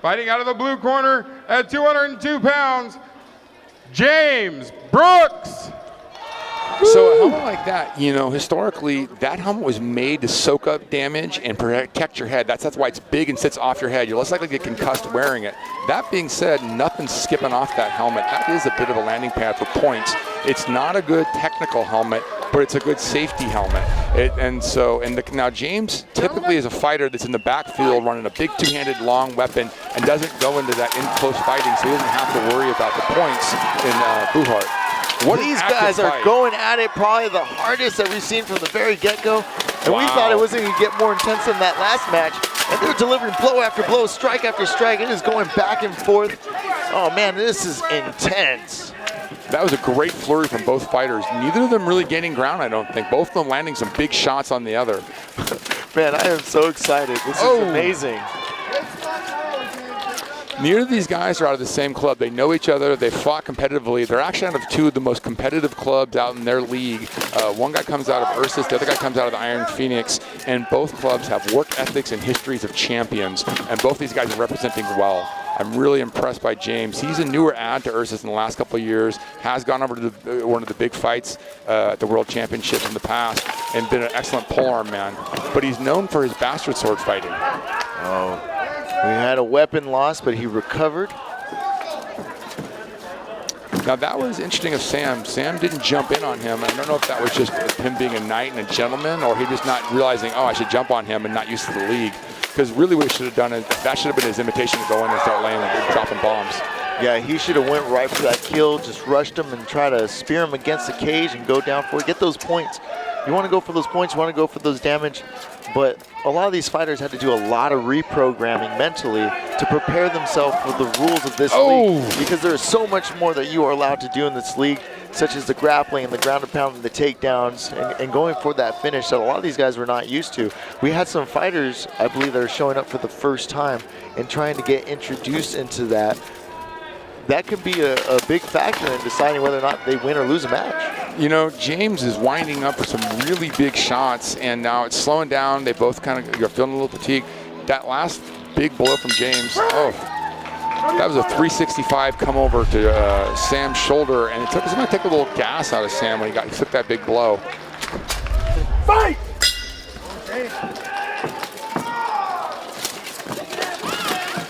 fighting out of the blue corner at 202 pounds, James Brooks. So a helmet like that, you know, historically, that helmet was made to soak up damage and protect your head. That's why it's big and sits off your head. You're less likely to get concussed wearing it. That being said, nothing's skipping off that helmet. That is a bit of a landing pad for points. It's not a good technical helmet, but it's a good safety helmet. Now James typically is a fighter that's in the backfield running a big two-handed long weapon and doesn't go into that in-close fighting, so he doesn't have to worry about the points in Buchart. These guys are going at it, probably the hardest that we've seen from the very get-go. And we thought it wasn't going to get more intense than that last match. And they're delivering blow after blow, strike after strike. It is going back and forth. Oh man, this is intense. That was a great flurry from both fighters. Neither of them really gaining ground, I don't think. Both of them landing some big shots on the other. Man, I am so excited. This is amazing. Neither of these guys are out of the same club. They know each other. They fought competitively. They're actually out of 2 of the most competitive clubs out in their league. One guy comes out of Ursus. The other guy comes out of the Iron Phoenix. And both clubs have work ethics and histories of champions. And both these guys are representing well. I'm really impressed by James. He's a newer add to Ursus in the last couple of years. Has gone over to one of the big fights at the World Championships in the past and been an excellent polearm man. But he's known for his bastard sword fighting. Oh. We had a weapon loss, but he recovered. Now that was interesting of Sam. Sam didn't jump in on him. I don't know if that was just him being a knight and a gentleman, or he just not realizing, oh, I should jump on him and not used to the league. Because really what he should have done is, that should have been his invitation to go in and start laying and dropping bombs. Yeah, he should have went right for that kill, just rushed him and try to spear him against the cage and go down for it. Get those points. You want to go for those points, you want to go for those damage. But a lot of these fighters had to do a lot of reprogramming mentally to prepare themselves for the rules of this league. Because there is so much more that you are allowed to do in this league, such as the grappling and the ground and pound and the takedowns and going for that finish that a lot of these guys were not used to. We had some fighters, I believe, that are showing up for the first time and trying to get introduced into that. That could be a big factor in deciding whether or not they win or lose a match. You know, James is winding up for some really big shots, and now it's slowing down. They both kind of are feeling a little fatigued. That last big blow from James, That was a 365 come over to Sam's shoulder, and it's going to take a little gas out of Sam when he took that big blow. Fight!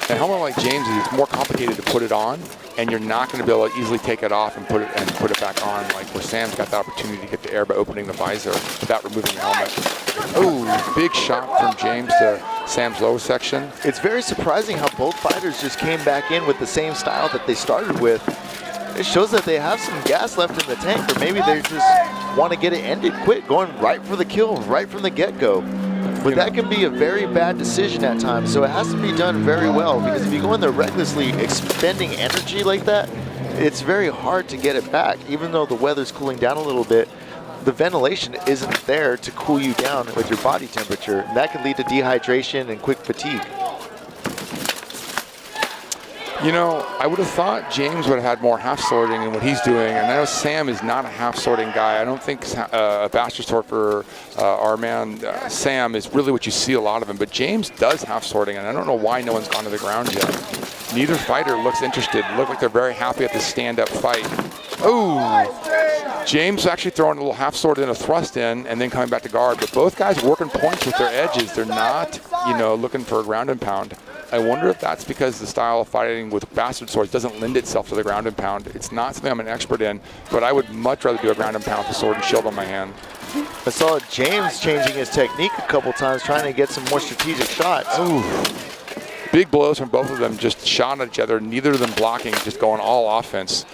A helmet like James is more complicated to put it on, and you're not going to be able to easily take it off and put it back on, like where Sam's got the opportunity to get the air by opening the visor without removing the helmet. Oh, big shot from James to Sam's low section. It's very surprising how both fighters just came back in with the same style that they started with. It shows that they have some gas left in the tank, or maybe they just want to get it ended quick, going right for the kill right from the get-go. But that can be a very bad decision at times, so it has to be done very well, because if you go in there recklessly expending energy like that, it's very hard to get it back. Even though the weather's cooling down a little bit, the ventilation isn't there to cool you down with your body temperature. And that can lead to dehydration and quick fatigue. You know, I would have thought James would have had more half sorting in what he's doing, and I know Sam is not a half sorting guy. I don't think a bastard sort for our man Sam is really what you see a lot of him, but James does half sorting, and I don't know why no one's gone to the ground yet. Neither fighter looks interested. Look like they're very happy at the stand-up fight. Oh, James actually throwing a little half sword and a thrust in, and then coming back to guard. But both guys working points with their edges. They're not, looking for a ground and pound. I wonder if that's because the style of fighting with bastard swords doesn't lend itself to the ground and pound. It's not something I'm an expert in, but I would much rather do a ground and pound with a sword and shield on my hand. I saw James changing his technique a couple times, trying to get some more strategic shots. Ooh. Big blows from both of them, just shot at each other, neither of them blocking, just going all offense.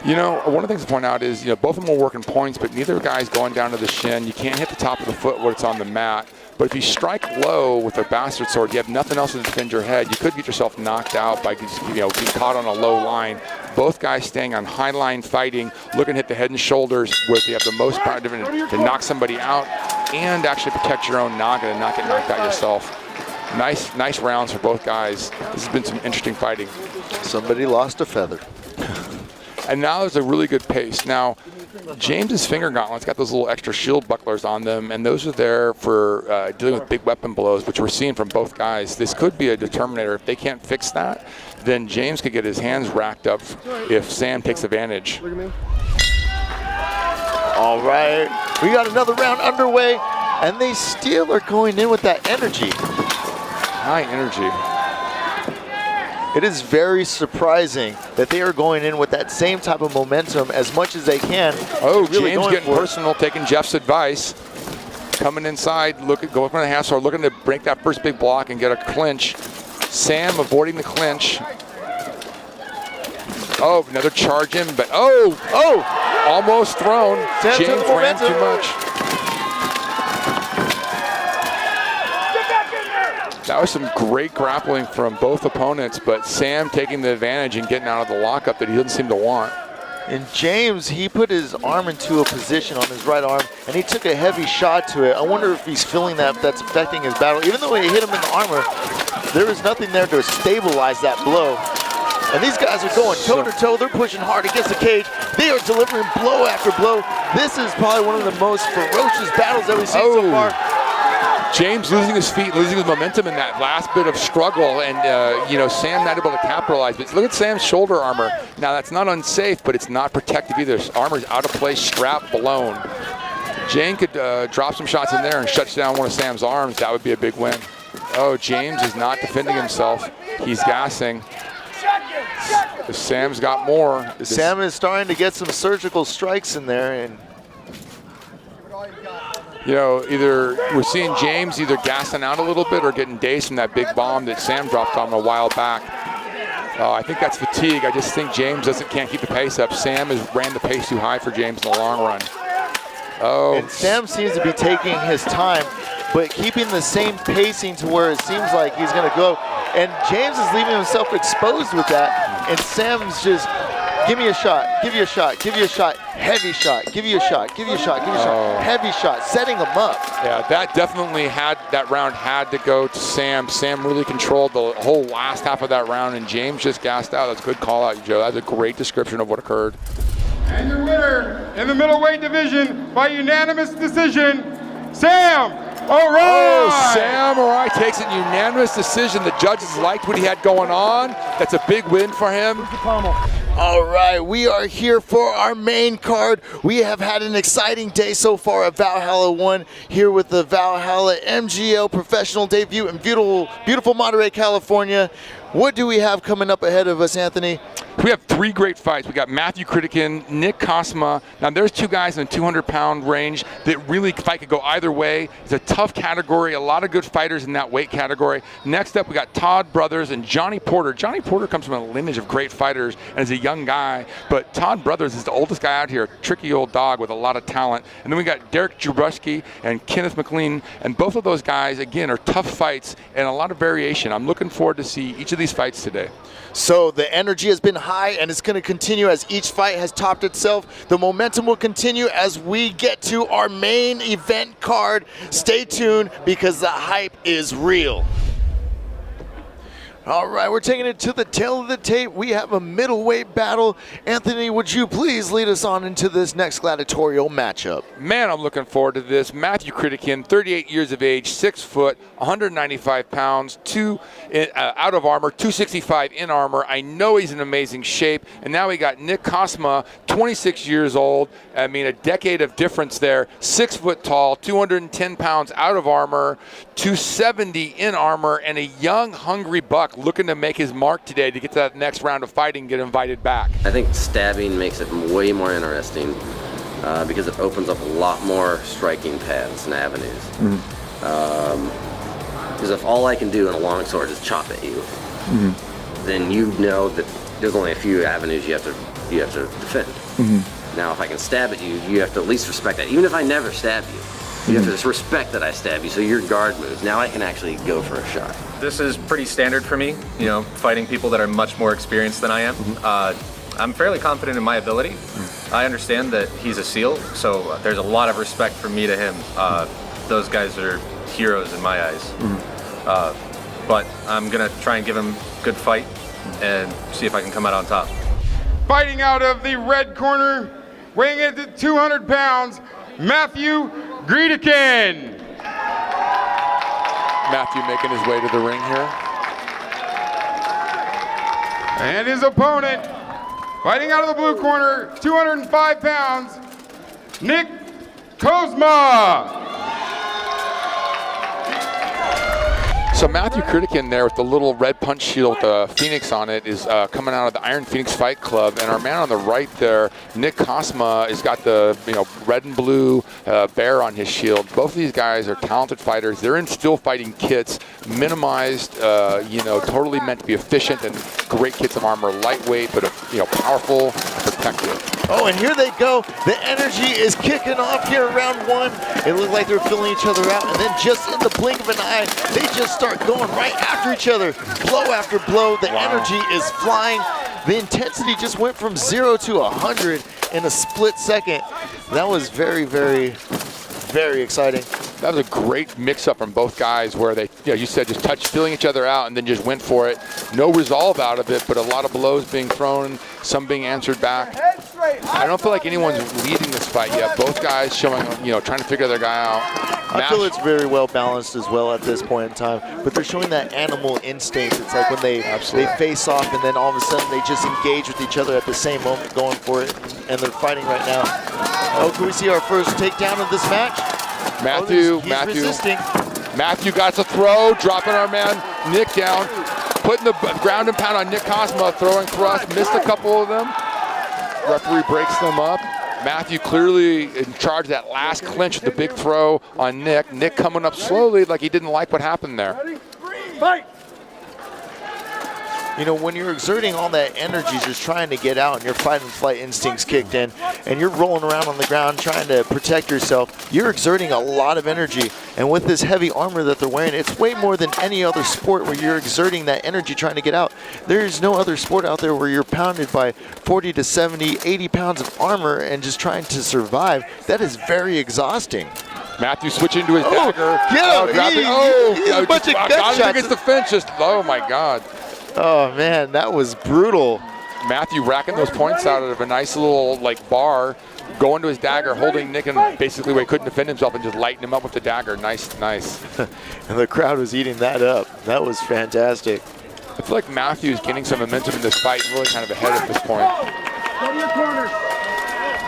One of the things to point out is, both of them are working points, but neither guy's going down to the shin. You can't hit the top of the foot when it's on the mat. But if you strike low with a bastard sword, you have nothing else to defend your head. You could get yourself knocked out by being caught on a low line. Both guys staying on high line fighting, looking to hit the head and shoulders where they have the most power to knock somebody out and actually protect your own noggin and not get knocked out yourself. Nice rounds for both guys. This has been some interesting fighting. Somebody lost a feather. And now there's a really good pace. Now, James's finger gauntlets got those little extra shield bucklers on them, and those are there for dealing with big weapon blows, which we're seeing from both guys. This could be a determinator. If they can't fix that, then James could get his hands racked up if Sam takes advantage. All right, we got another round underway, and they still are going in with that energy. High energy. It is very surprising that they are going in with that same type of momentum as much as they can. Oh, really James getting personal, taking Jeff's advice. Coming inside, going for the half sword, looking to break that first big block and get a clinch. Sam avoiding the clinch. Oh, another charge in, but almost thrown. Sam James ran too much. That was some great grappling from both opponents, but Sam taking the advantage and getting out of the lockup that he doesn't seem to want. And James, he put his arm into a position on his right arm, and he took a heavy shot to it. I wonder if he's feeling that's affecting his battle. Even though he hit him in the armor, there was nothing there to stabilize that blow. And these guys are going toe-to-toe. They're pushing hard against the cage. They are delivering blow after blow. This is probably one of the most ferocious battles that we've seen so far. James losing his feet, losing his momentum in that last bit of struggle, and Sam not able to capitalize. But look at Sam's shoulder armor. Now that's not unsafe, but it's not protective either. His armor's out of place, strap blown. Jane could drop some shots in there and shut down one of Sam's arms. That would be a big win. Oh, James is not defending himself. He's gassing. Sam's got more. Sam is starting to get some surgical strikes in there, and either we're seeing James either gassing out a little bit or getting dazed from that big bomb that Sam dropped on him a while back. I think that's fatigue. I just think James can't keep the pace up. Sam has ran the pace too high for James in the long run. And Sam seems to be taking his time, but keeping the same pacing to where it seems like he's going to go. And James is leaving himself exposed with that, and Sam's just, give me a shot, give you a shot, give you a shot, heavy shot, give you a shot, give you a shot, give you a shot, heavy shot, setting him up. Yeah, that round had to go to Sam. Sam really controlled the whole last half of that round, and James just gassed out. That's a good call out, Joe. That's a great description of what occurred. And your winner in the middleweight division by unanimous decision, Sam All right! Oh, Samurai takes it unanimous decision. The judges liked what he had going on. That's a big win for him. All right, we are here for our main card. We have had an exciting day so far at Valhalla I here with the Valhalla MGO professional debut in beautiful Monterey, California. What do we have coming up ahead of us, Anthony? We have 3 great fights. We got Matthew Kritikin, Nick Kosma. Now there's 2 guys in the 200-pound range that really fight could go either way. It's a tough category, a lot of good fighters in that weight category. Next up, we got Todd Brothers and Johnny Porter. Johnny Porter comes from a lineage of great fighters and is a young guy, but Todd Brothers is the oldest guy out here, a tricky old dog with a lot of talent. And then we got Derek Jabruski and Kenneth McLean, and both of those guys, again, are tough fights and a lot of variation. I'm looking forward to see each of these fights today. So the energy has been high and it's going to continue as each fight has topped itself. The momentum will continue as we get to our main event card. Stay tuned because the hype is real. All right, we're taking it to the tail of the tape. We have a middleweight battle. Anthony, would you please lead us on into this next gladiatorial matchup? Man, I'm looking forward to this. Matthew Kritikin, 38 years of age, 6 foot, 195 pounds, out of armor, 265 in armor. I know he's in amazing shape. And now we got Nick Kosma, 26 years old. I mean, a decade of difference there. 6 foot tall, 210 pounds out of armor, 270 in armor, and a young, hungry buck looking to make his mark today to get to that next round of fighting and get invited back. I think stabbing makes it way more interesting because it opens up a lot more striking paths and avenues. Because if all I can do in a longsword is chop at you, then you know that there's only a few avenues you have to defend. Now, if I can stab at you, you have to at least respect that. Even if I never stab you, you have to just respect that I stab you, so your guard moves. Now I can actually go for a shot. This is pretty standard for me, you know, fighting people that are much more experienced than I am. I'm fairly confident in my ability. I understand that he's a SEAL, so there's a lot of respect from me to him. Those guys are heroes in my eyes. But I'm gonna try and give him a good fight and see if I can come out on top. Fighting out of the red corner, weighing in at 200 pounds, Matthew Kritikin. Matthew making his way to the ring here. And his opponent, fighting out of the blue corner, 205 pounds, Nick Kosma. So Matthew Kritikin there with the little red punch shield with the Phoenix on it is coming out of the Iron Phoenix Fight Club, and our man on the right there, Nick Kosma, has got the red and blue bear on his shield. Both of these guys are talented fighters. They're in still fighting kits, minimized, totally meant to be efficient and great kits of armor, lightweight but powerful, protective. Oh, and here they go. The energy is kicking off here in round 1. It looked like they were filling each other out, and then just in the blink of an eye, they just start going right after each other, blow after blow. The energy is flying. The intensity just went from 0 to 100 in a split second. That was very, very, very exciting. That was a great mix-up from both guys where they, you said, just feeling each other out and then just went for it. No resolve out of it, but a lot of blows being thrown, some being answered back. I don't feel like anyone's leading this fight yet. Both guys showing, trying to figure their guy out. I feel it's very well balanced as well at this point in time, but they're showing that animal instinct. It's like when they face off and then all of a sudden they just engage with each other at the same moment going for it, and they're fighting right now. Oh, can we see our first takedown of this match? Matthew resisting. Matthew got to throw, dropping our man Nick down, putting the ground and pound on Nick Kosma, throwing thrust, missed a couple of them. Referee breaks them up. Matthew clearly in charge of that last clinch with the big throw on Nick. Nick coming up slowly like he didn't like what happened there. Fight! When you're exerting all that energy just trying to get out and your fight and flight instincts kicked in and you're rolling around on the ground trying to protect yourself, you're exerting a lot of energy. And with this heavy armor that they're wearing, it's way more than any other sport where you're exerting that energy trying to get out. There's no other sport out there where you're pounded by 40 to 70, 80 pounds of armor and just trying to survive. That is very exhausting. Matthew switching to his dagger. Get him! A bunch of gunshots. Against the fence, oh my God. Oh man, that was brutal. Matthew racking those points out of a nice little like bar, going to his dagger, holding Nick in basically where he couldn't defend himself and just lighting him up with the dagger. Nice, nice. And the crowd was eating that up. That was fantastic. I feel like Matthew's getting some momentum in this fight, really kind of ahead at this point. Go to your corners.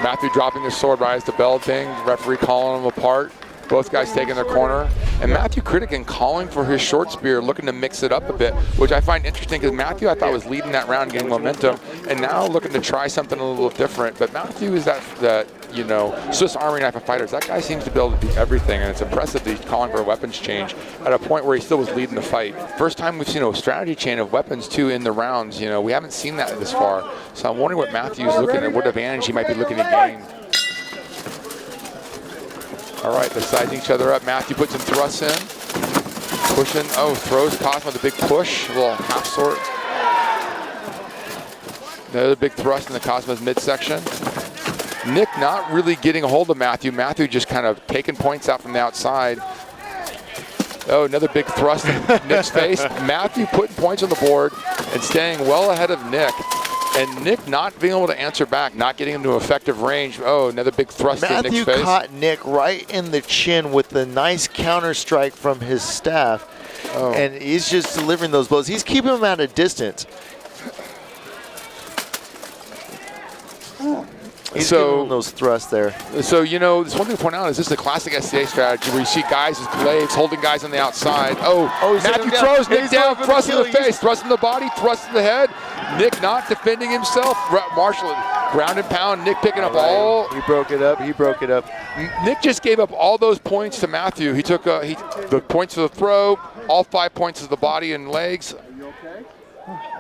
Matthew dropping his sword right as the bell ding, referee calling them apart. Both guys taking their corner. And Matthew Critican calling for his short spear, looking to mix it up a bit, which I find interesting because Matthew, I thought, was leading that round, getting momentum, and now looking to try something a little different. But Matthew is that you know, Swiss Army knife of fighters. That guy seems to be able to do everything, and it's impressive that he's calling for a weapons change at a point where he still was leading the fight. First time we've seen a strategy chain of weapons, too, in the rounds. You know, we haven't seen that this far. So I'm wondering what Matthew's looking at, what advantage he might be looking to gain. All right, they're sizing each other up. Matthew puts some thrusts in. Pushing, throws Cosmo with a big push, a little half sword. Another big thrust in the Cosmo's midsection. Nick not really getting a hold of Matthew. Matthew just kind of taking points out from the outside. Oh, another big thrust in Nick's face. Matthew putting points on the board and staying well ahead of Nick. And Nick not being able to answer back, not getting into effective range. Oh, another big thrust in Nick's face. Matthew caught Nick right in the chin with the nice counter strike from his staff. Oh. And he's just delivering those blows. He's keeping him at a distance. He's giving him those thrusts there. So, you know, this one thing to point out is this is a classic SCA strategy where you see guys with blades holding guys on the outside. Matthew throws Nick down, thrust in the face, thrust in the body, thrust in the head. Nick not defending himself. Marshall, ground and pound. Nick picking up all. He broke it up. He broke it up. Nick just gave up all those points to Matthew. He took the points for the throw, all 5 points of the body and legs.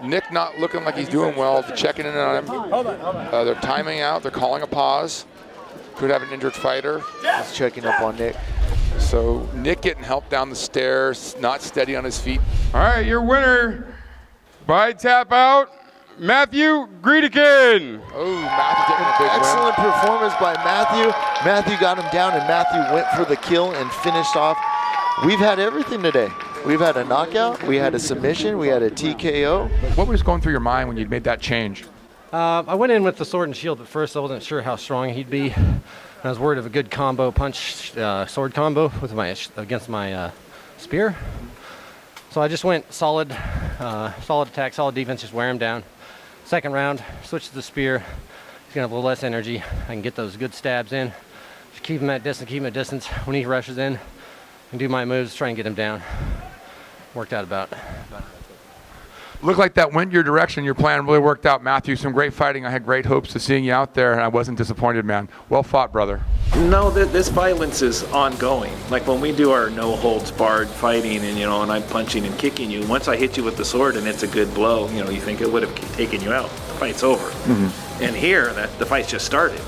Nick not looking like he's doing well, checking in on him. They're timing out, they're calling a pause. Could have an injured fighter. He's checking up on Nick. So Nick getting help down the stairs, not steady on his feet. All right, your winner by tap out, Matthew Griedekin. Oh, Matthew taking a big win. Excellent performance by Matthew. Matthew got him down, and Matthew went for the kill and finished off. We've had everything today. We've had a knockout, we had a submission, we had a TKO. What was going through your mind when you made that change? I went in with the sword and shield at first. I wasn't sure how strong he'd be. I was worried of a good combo punch, sword combo against my spear. So I just went solid attack, solid defense, just wear him down. Second round, switch to the spear. He's gonna have a little less energy. I can get those good stabs in. Just keep him at distance. When he rushes in, I can do my moves, try and get him down. Worked out about. Looked like that went your direction. Your plan really worked out, Matthew. Some great fighting. I had great hopes of seeing you out there, and I wasn't disappointed, man. Well fought, brother. No, this violence is ongoing. Like when we do our no holds barred fighting, and I'm punching and kicking you. Once I hit you with the sword and it's a good blow, you think it would have taken you out. The fight's over. Mm-hmm. And here, the fight's just started.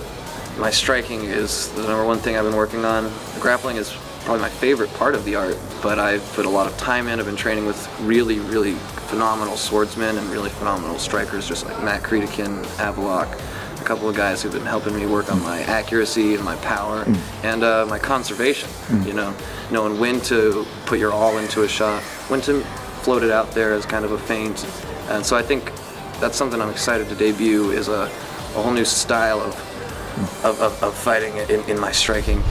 My striking is the number one thing I've been working on. Grappling is probably my favorite part of the art, but I've put a lot of time in. I've been training with really, really phenomenal swordsmen and really phenomenal strikers, just like Matt Creedican, Avalock, a couple of guys who've been helping me work on my accuracy and my power and my conservation. Knowing when to put your all into a shot, when to float it out there as kind of a feint. And so I think that's something I'm excited to debut, is a whole new style of fighting in my striking.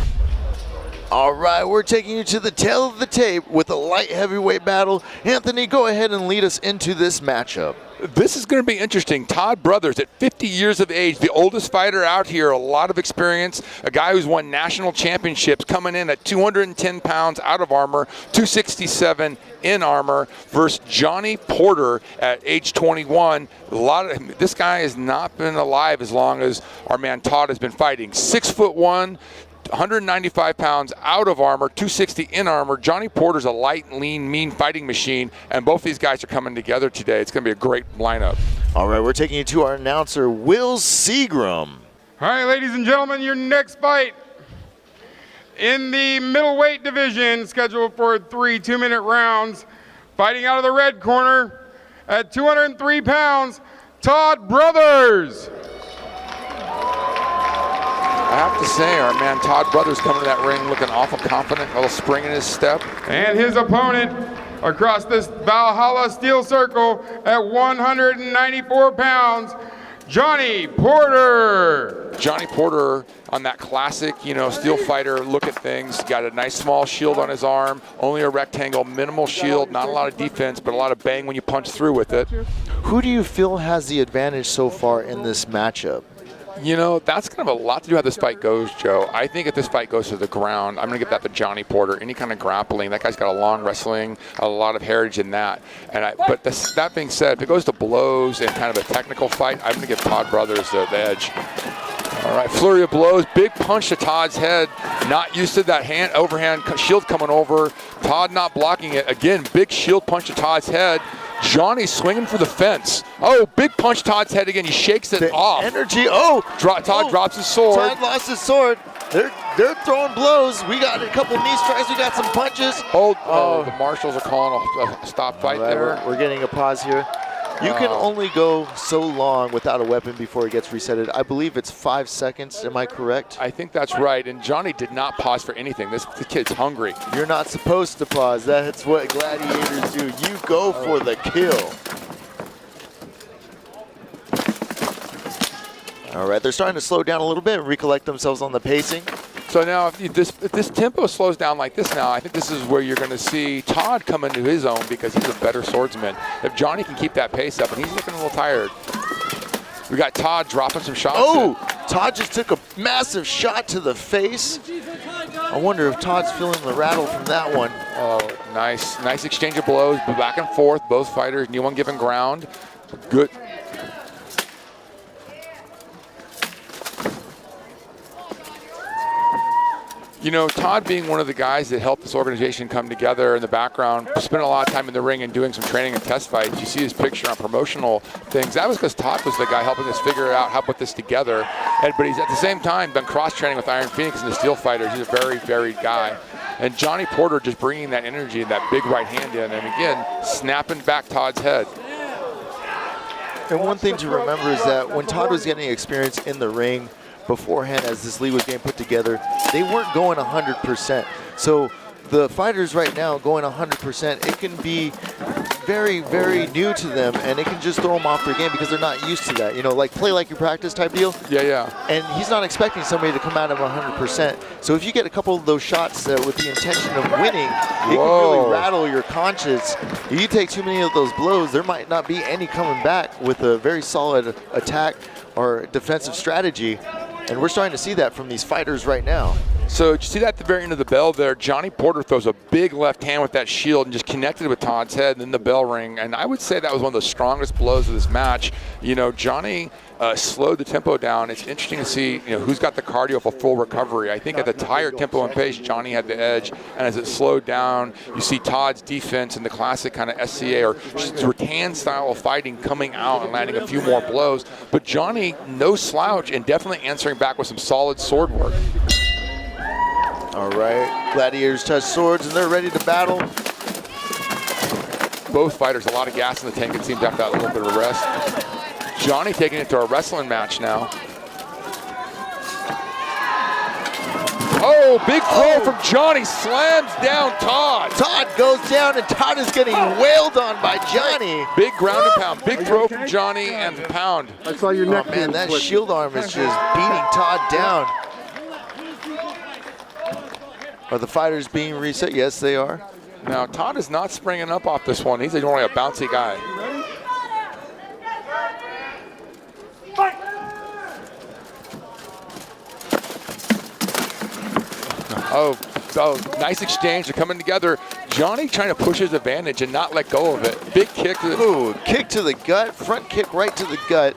All right, we're taking you to the tail of the tape with a light heavyweight battle. Anthony, go ahead and lead us into this matchup. This is going to be interesting. Todd Brothers, at 50 years of age, the oldest fighter out here, a lot of experience, a guy who's won national championships, coming in at 210 pounds out of armor, 267 in armor, versus Johnny Porter at age 21. This guy has not been alive as long as our man Todd has been fighting. 6'1", 195 pounds out of armor, 260 in armor. Johnny Porter's a light, lean, mean fighting machine, and both these guys are coming together today. It's going to be a great lineup. All right, we're taking you to our announcer, Will Seagram. All right, ladies and gentlemen, your next fight in the middleweight division, scheduled for 3 2-minute rounds. Fighting out of the red corner at 203 pounds, Todd Brothers. I have to say, our man Todd Brothers coming to that ring looking awful confident, a little spring in his step. And his opponent across this Valhalla steel circle at 194 pounds, Johnny Porter. Johnny Porter on that classic, steel fighter look at things. Got a nice small shield on his arm, only a rectangle, minimal shield, not a lot of defense, but a lot of bang when you punch through with it. Who do you feel has the advantage so far in this matchup? That's kind of a lot to do how this fight goes, Joe. I think if this fight goes to the ground, I'm going to give that to Johnny Porter. Any kind of grappling, that guy's got a long wrestling, a lot of heritage in that. But that being said, if it goes to blows and kind of a technical fight, I'm going to give Todd Brothers the edge. All right, flurry of blows, big punch to Todd's head. Not used to that overhand shield coming over. Todd not blocking it. Again, big shield punch to Todd's head. Johnny swinging for the fence. Oh, big punch Todd's head again. He shakes it off. Energy. Todd drops his sword. Todd lost his sword. They're throwing blows. We got a couple knee strikes. We got some punches. The marshals are calling a stop fight there. We're getting a pause here. You can only go so long without a weapon before it gets resetted. I believe it's 5 seconds. Am I correct? I think that's right. And Johnny did not pause for anything. The kid's hungry. You're not supposed to pause. That's what gladiators do. You go for the kill. All right, they're starting to slow down a little bit and recollect themselves on the pacing. So now, if this tempo slows down like this now, I think this is where you're going to see Todd come into his own because he's a better swordsman. If Johnny can keep that pace up, and he's looking a little tired. We got Todd dropping some shots. Todd just took a massive shot to the face. I wonder if Todd's feeling the rattle from that one. Oh, nice exchange of blows, back and forth. Both fighters, no one giving ground. Good. Todd being one of the guys that helped this organization come together in the background, spent a lot of time in the ring and doing some training and test fights. You see his picture on promotional things. That was because Todd was the guy helping us figure out how to put this together. But he's at the same time been cross-training with Iron Phoenix and the Steel Fighters. He's a very varied guy. And Johnny Porter just bringing that energy and that big right hand in, and again, snapping back Todd's head. And one thing to remember is that when Todd was getting experience in the ring, beforehand, as this league was getting put together, they weren't going 100%. So the fighters right now going 100%, it can be very, very new to them, and it can just throw them off their game because they're not used to that. Like play like you practice type deal. Yeah. And he's not expecting somebody to come out of 100%. So if you get a couple of those shots with the intention of winning, it can really rattle your conscience. If you take too many of those blows, there might not be any coming back with a very solid attack or defensive strategy. And we're starting to see that from these fighters right now. So did you see that at the very end of the bell there? Johnny Porter throws a big left hand with that shield and just connected with Todd's head and then the bell ring. And I would say that was one of the strongest blows of this match. Johnny slowed the tempo down. It's interesting to see who's got the cardio for full recovery. I think at the higher tempo and pace, Johnny had the edge. And as it slowed down, you see Todd's defense and the classic kind of SCA or rattan style of fighting coming out and landing a few more blows. But Johnny, no slouch, and definitely answering back with some solid sword work. All right, gladiators touch swords and they're ready to battle. Both fighters, a lot of gas in the tank. It seems after that little bit of rest. Johnny taking it to a wrestling match now. Oh, big throw from Johnny, slams down Todd. Todd goes down and Todd is getting wailed on by Johnny. Big ground and pound, big throw from Johnny and the pound. I saw your neck. Oh man, that shield arm is just beating Todd down. Are the fighters being reset? Yes, they are. Now, Todd is not springing up off this one. He's only a bouncy guy. Oh, nice exchange. They're coming together. Johnny trying to push his advantage and not let go of it. Big kick. Kick to the gut, front kick right to the gut.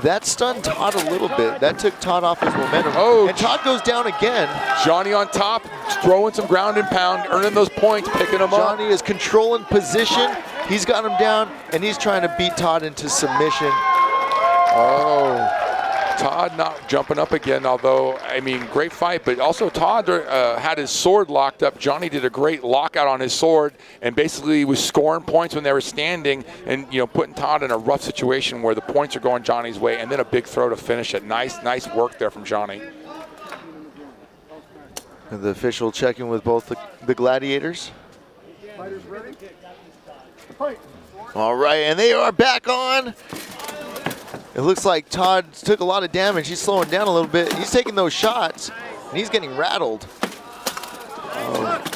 That stunned Todd a little bit. That took Todd off his momentum. And Todd goes down again. Johnny on top, throwing some ground and pound, earning those points, picking them up. Johnny is controlling position. He's got him down, and he's trying to beat Todd into submission. Todd not jumping up again, although, great fight, but also Todd had his sword locked up. Johnny did a great lockout on his sword and basically was scoring points when they were standing and, putting Todd in a rough situation where the points are going Johnny's way, and then a big throw to finish it. Nice work there from Johnny. And the official checking with both the gladiators. All right, and they are back on. It looks like Todd took a lot of damage. He's slowing down a little bit. He's taking those shots, and he's getting rattled.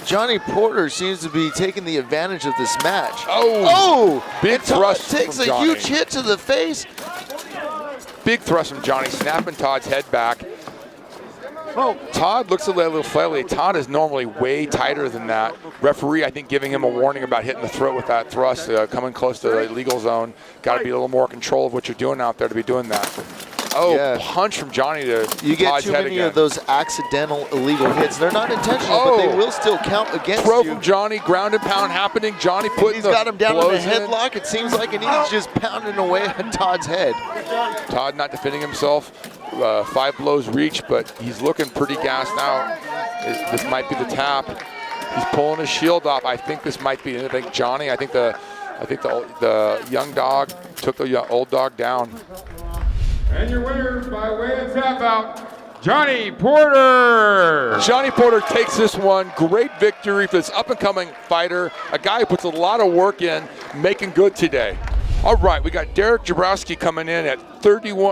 Johnny Porter seems to be taking the advantage of this match. Big and Todd thrust takes from a Johnny. huge hit to the face. Big thrust from Johnny, snapping Todd's head back. Todd looks a little flaily. Todd is normally way tighter than that. Referee, I think, giving him a warning about hitting the throat with that thrust, coming close to the legal zone. Got to be a little more control of what you're doing out there to be doing that. Punch from Johnny to You get Todd's too head many again. of those accidental illegal hits. They're not intentional, but they will still count against Throw you. from Johnny, ground and pound happening. Johnny putting He's got him down in a blows in. headlock, it seems like, and he's just pounding away at Todd's head. Todd not defending himself. 5 blows reach, but he's looking pretty gassed out. This might be the tap. He's pulling his shield off. I think this might be. I think Johnny. I think the young dog took the old dog down. And your winner by way of tap out, Johnny Porter. Johnny Porter takes this one. Great victory for this up-and-coming fighter. A guy who puts a lot of work in, making good today. All right, we got Derek Jabrowski coming in at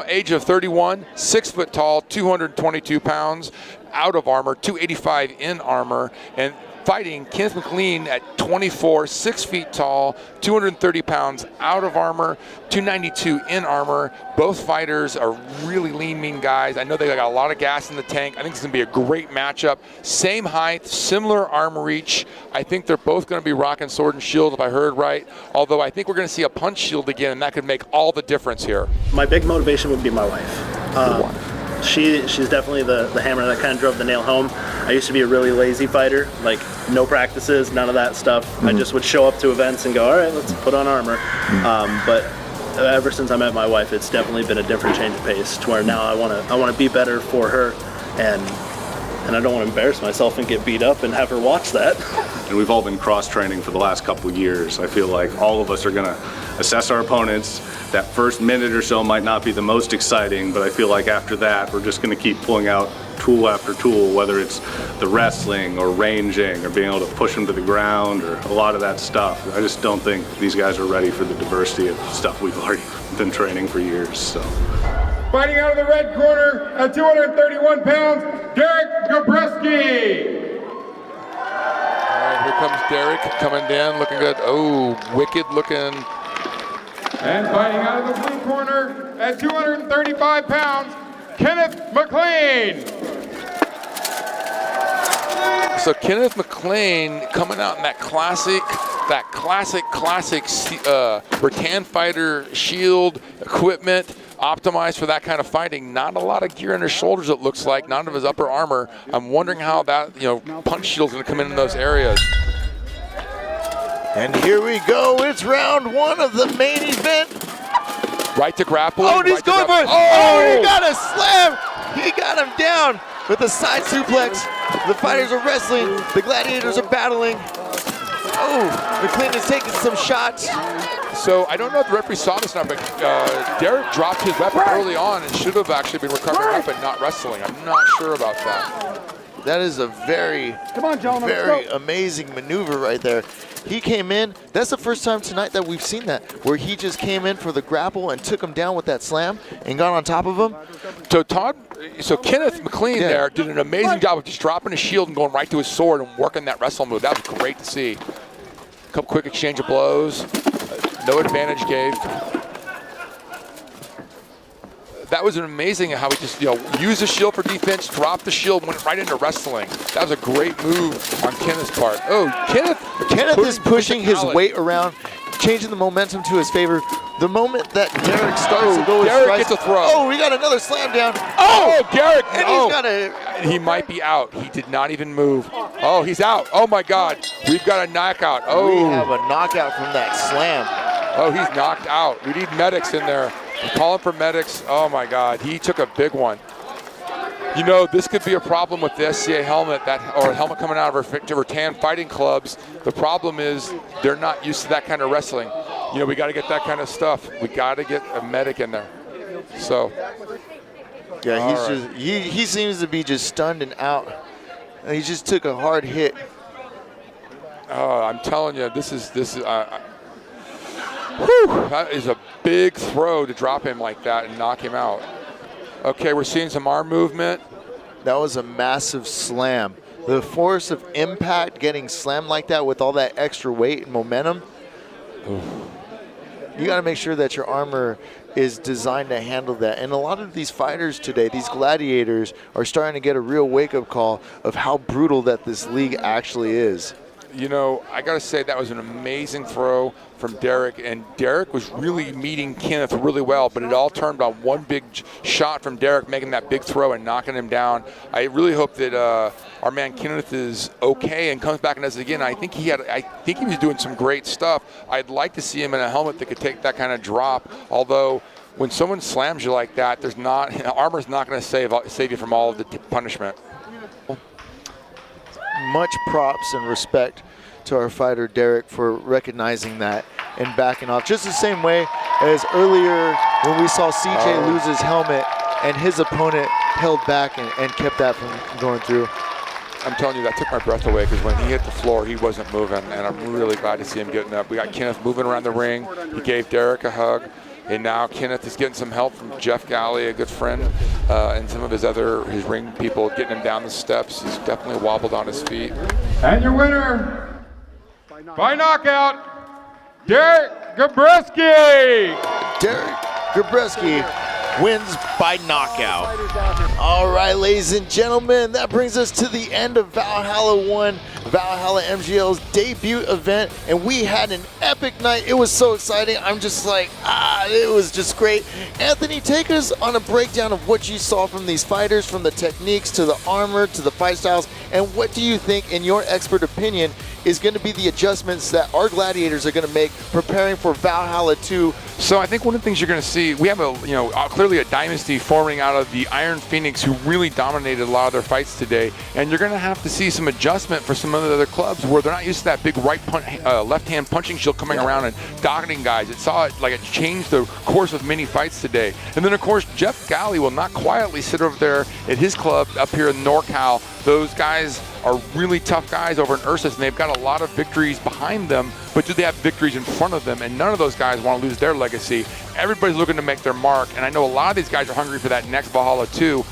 age of 31, 6 foot tall, 222 pounds, out of armor, 285 in armor, and fighting Kenneth McLean at 24, 6 feet tall, 230 pounds, out of armor, 292 in armor. Both fighters are really lean, mean guys. I know they got a lot of gas in the tank. I think it's going to be a great matchup. Same height, similar arm reach. I think they're both going to be rocking sword and shield, if I heard right. Although I think we're going to see a punch shield again, and that could make all the difference here. My big motivation would be my wife. She's definitely the hammer that kind of drove the nail home. I used to be a really lazy fighter, like no practices, none of that stuff. I just would show up to events and go, all right, let's put on armor. But ever since I met my wife, it's definitely been a different change of pace to where now I want to be better for her, and I don't want to embarrass myself and get beat up and have her watch that. And we've all been cross-training for the last couple of years. I feel like all of us are going to assess our opponents. That first minute or so might not be the most exciting, but I feel like after that, we're just going to keep pulling out tool after tool, whether it's the wrestling or ranging or being able to push them to the ground or a lot of that stuff. I just don't think these guys are ready for the diversity of stuff we've already been training for years. So. Fighting out of the red corner at 231 pounds, Derek Gabreski. All right, here comes Derek coming in, looking good. Oh, wicked looking. And fighting out of the blue corner at 235 pounds, Kenneth McLean. So Kenneth McLean coming out in that classic rattan fighter shield equipment, optimized for that kind of fighting. Not a lot of gear on his shoulders, it looks like, none of his upper armor. I'm wondering how that, punch shield's gonna come in those areas. And here we go, it's round 1 of the main event. Right to grapple. Oh, and he's going for it. Oh, he got a slam. He got him down with a side suplex. The fighters are wrestling. The gladiators are battling. Oh, McLean is taking some shots. So I don't know if the referee saw this now, but Derek dropped his weapon early on and should have actually been recovering a weapon, not wrestling. I'm not sure about that. That is a very amazing maneuver right there. He came in. That's the first time tonight that we've seen that, where he just came in for the grapple and took him down with that slam and got on top of him. So Kenneth McLean there did an amazing job of just dropping his shield and going right to his sword and working that wrestle move. That was great to see. A couple quick exchange of blows. No advantage gave. That was amazing how he just used the shield for defense, dropped the shield, went right into wrestling. That was a great move on Kenneth's part. Oh, Kenneth is pushing his weight around, changing the momentum to his favor. The moment that Derek starts to go with Derek strikes, gets a throw. Oh, we got another slam down. Oh, Derek! And he's got a. He might be out. He did not even move. Oh, he's out. Oh my God, we've got a knockout. Oh, we have a knockout from that slam. Oh, he's knocked out. We need medics in there. I'm calling for medics. Oh my God, he took a big one. This could be a problem with the SCA helmet, or a helmet coming out of our rattan fighting clubs. The problem is they're not used to that kind of wrestling. We got to get that kind of stuff. We got to get a medic in there. So. Yeah, he seems to be just stunned and out. He just took a hard hit. Oh, I'm telling you, this is that is a big throw to drop him like that and knock him out. Okay, we're seeing some arm movement. That was a massive slam. The force of impact getting slammed like that with all that extra weight and momentum, you got to make sure that your armor is designed to handle that. And a lot of these fighters today, these gladiators, are starting to get a real wake-up call of how brutal that this league actually is. You know, I got to say that was an amazing throw from Derek, and Derek was really meeting Kenneth really well, but it all turned on one big shot from Derek making that big throw and knocking him down. I really hope that our man Kenneth is okay and comes back and does it again. I think he was doing some great stuff. I'd like to see him in a helmet that could take that kind of drop, although when someone slams you like that, armor's not going to save you from all of the punishment. Much props and respect to our fighter Derek for recognizing that and backing off. Just the same way as earlier when we saw CJ lose his helmet and his opponent held back and kept that from going through. I'm telling you, that took my breath away because when he hit the floor, he wasn't moving, and I'm really glad to see him getting up. We got Kenneth moving around the ring. He gave Derek a hug. And now Kenneth is getting some help from Jeff Galley, a good friend, and some of his ring people getting him down the steps. He's definitely wobbled on his feet. And your winner, by knockout, Derek Gabreski. Derek Gabreski wins by knockout. All right, ladies and gentlemen, that brings us to the end of Valhalla I, Valhalla MGL's debut event, and we had an epic night. It was so exciting. I'm just like, it was just great. Anthony, take us on a breakdown of what you saw from these fighters, from the techniques to the armor to the fight styles, and what do you think, in your expert opinion, is going to be the adjustments that our gladiators are going to make preparing for Valhalla II? So I think one of the things you're going to see, we have clearly a dynasty forming out of the Iron Phoenix who really dominated a lot of their fights today, and you're going to have to see some adjustment for some of the other clubs where they're not used to that big left-hand punching shield coming around and docketing guys. It changed the course of many fights today. And then of course Jeff Galley will not quietly sit over there at his club up here in NorCal. Those guys are really tough guys over in Ursus, and they've got a lot of victories behind them, but do they have victories in front of them? And none of those guys want to lose their legacy. Everybody's looking to make their mark, and I know a lot of these guys are hungry for that next Valhalla II.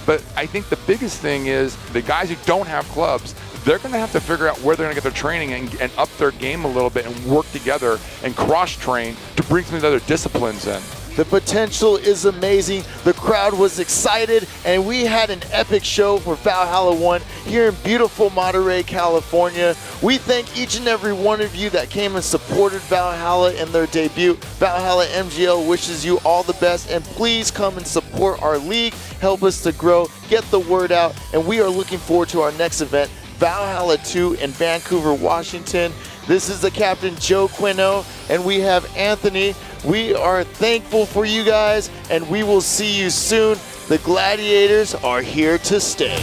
But I think the biggest thing is the guys who don't have clubs, they're going to have to figure out where they're going to get their training and up their game a little bit and work together and cross-train to bring some of the other disciplines in. The potential is amazing. The crowd was excited, and we had an epic show for Valhalla I here in beautiful Monterey, California. We thank each and every one of you that came and supported Valhalla in their debut. Valhalla MGL wishes you all the best, and please come and support our league, help us to grow, get the word out, and we are looking forward to our next event, Valhalla II in Vancouver, Washington. This is the Captain Joe Quino, and we have Anthony. We are thankful for you guys, and we will see you soon. The gladiators are here to stay.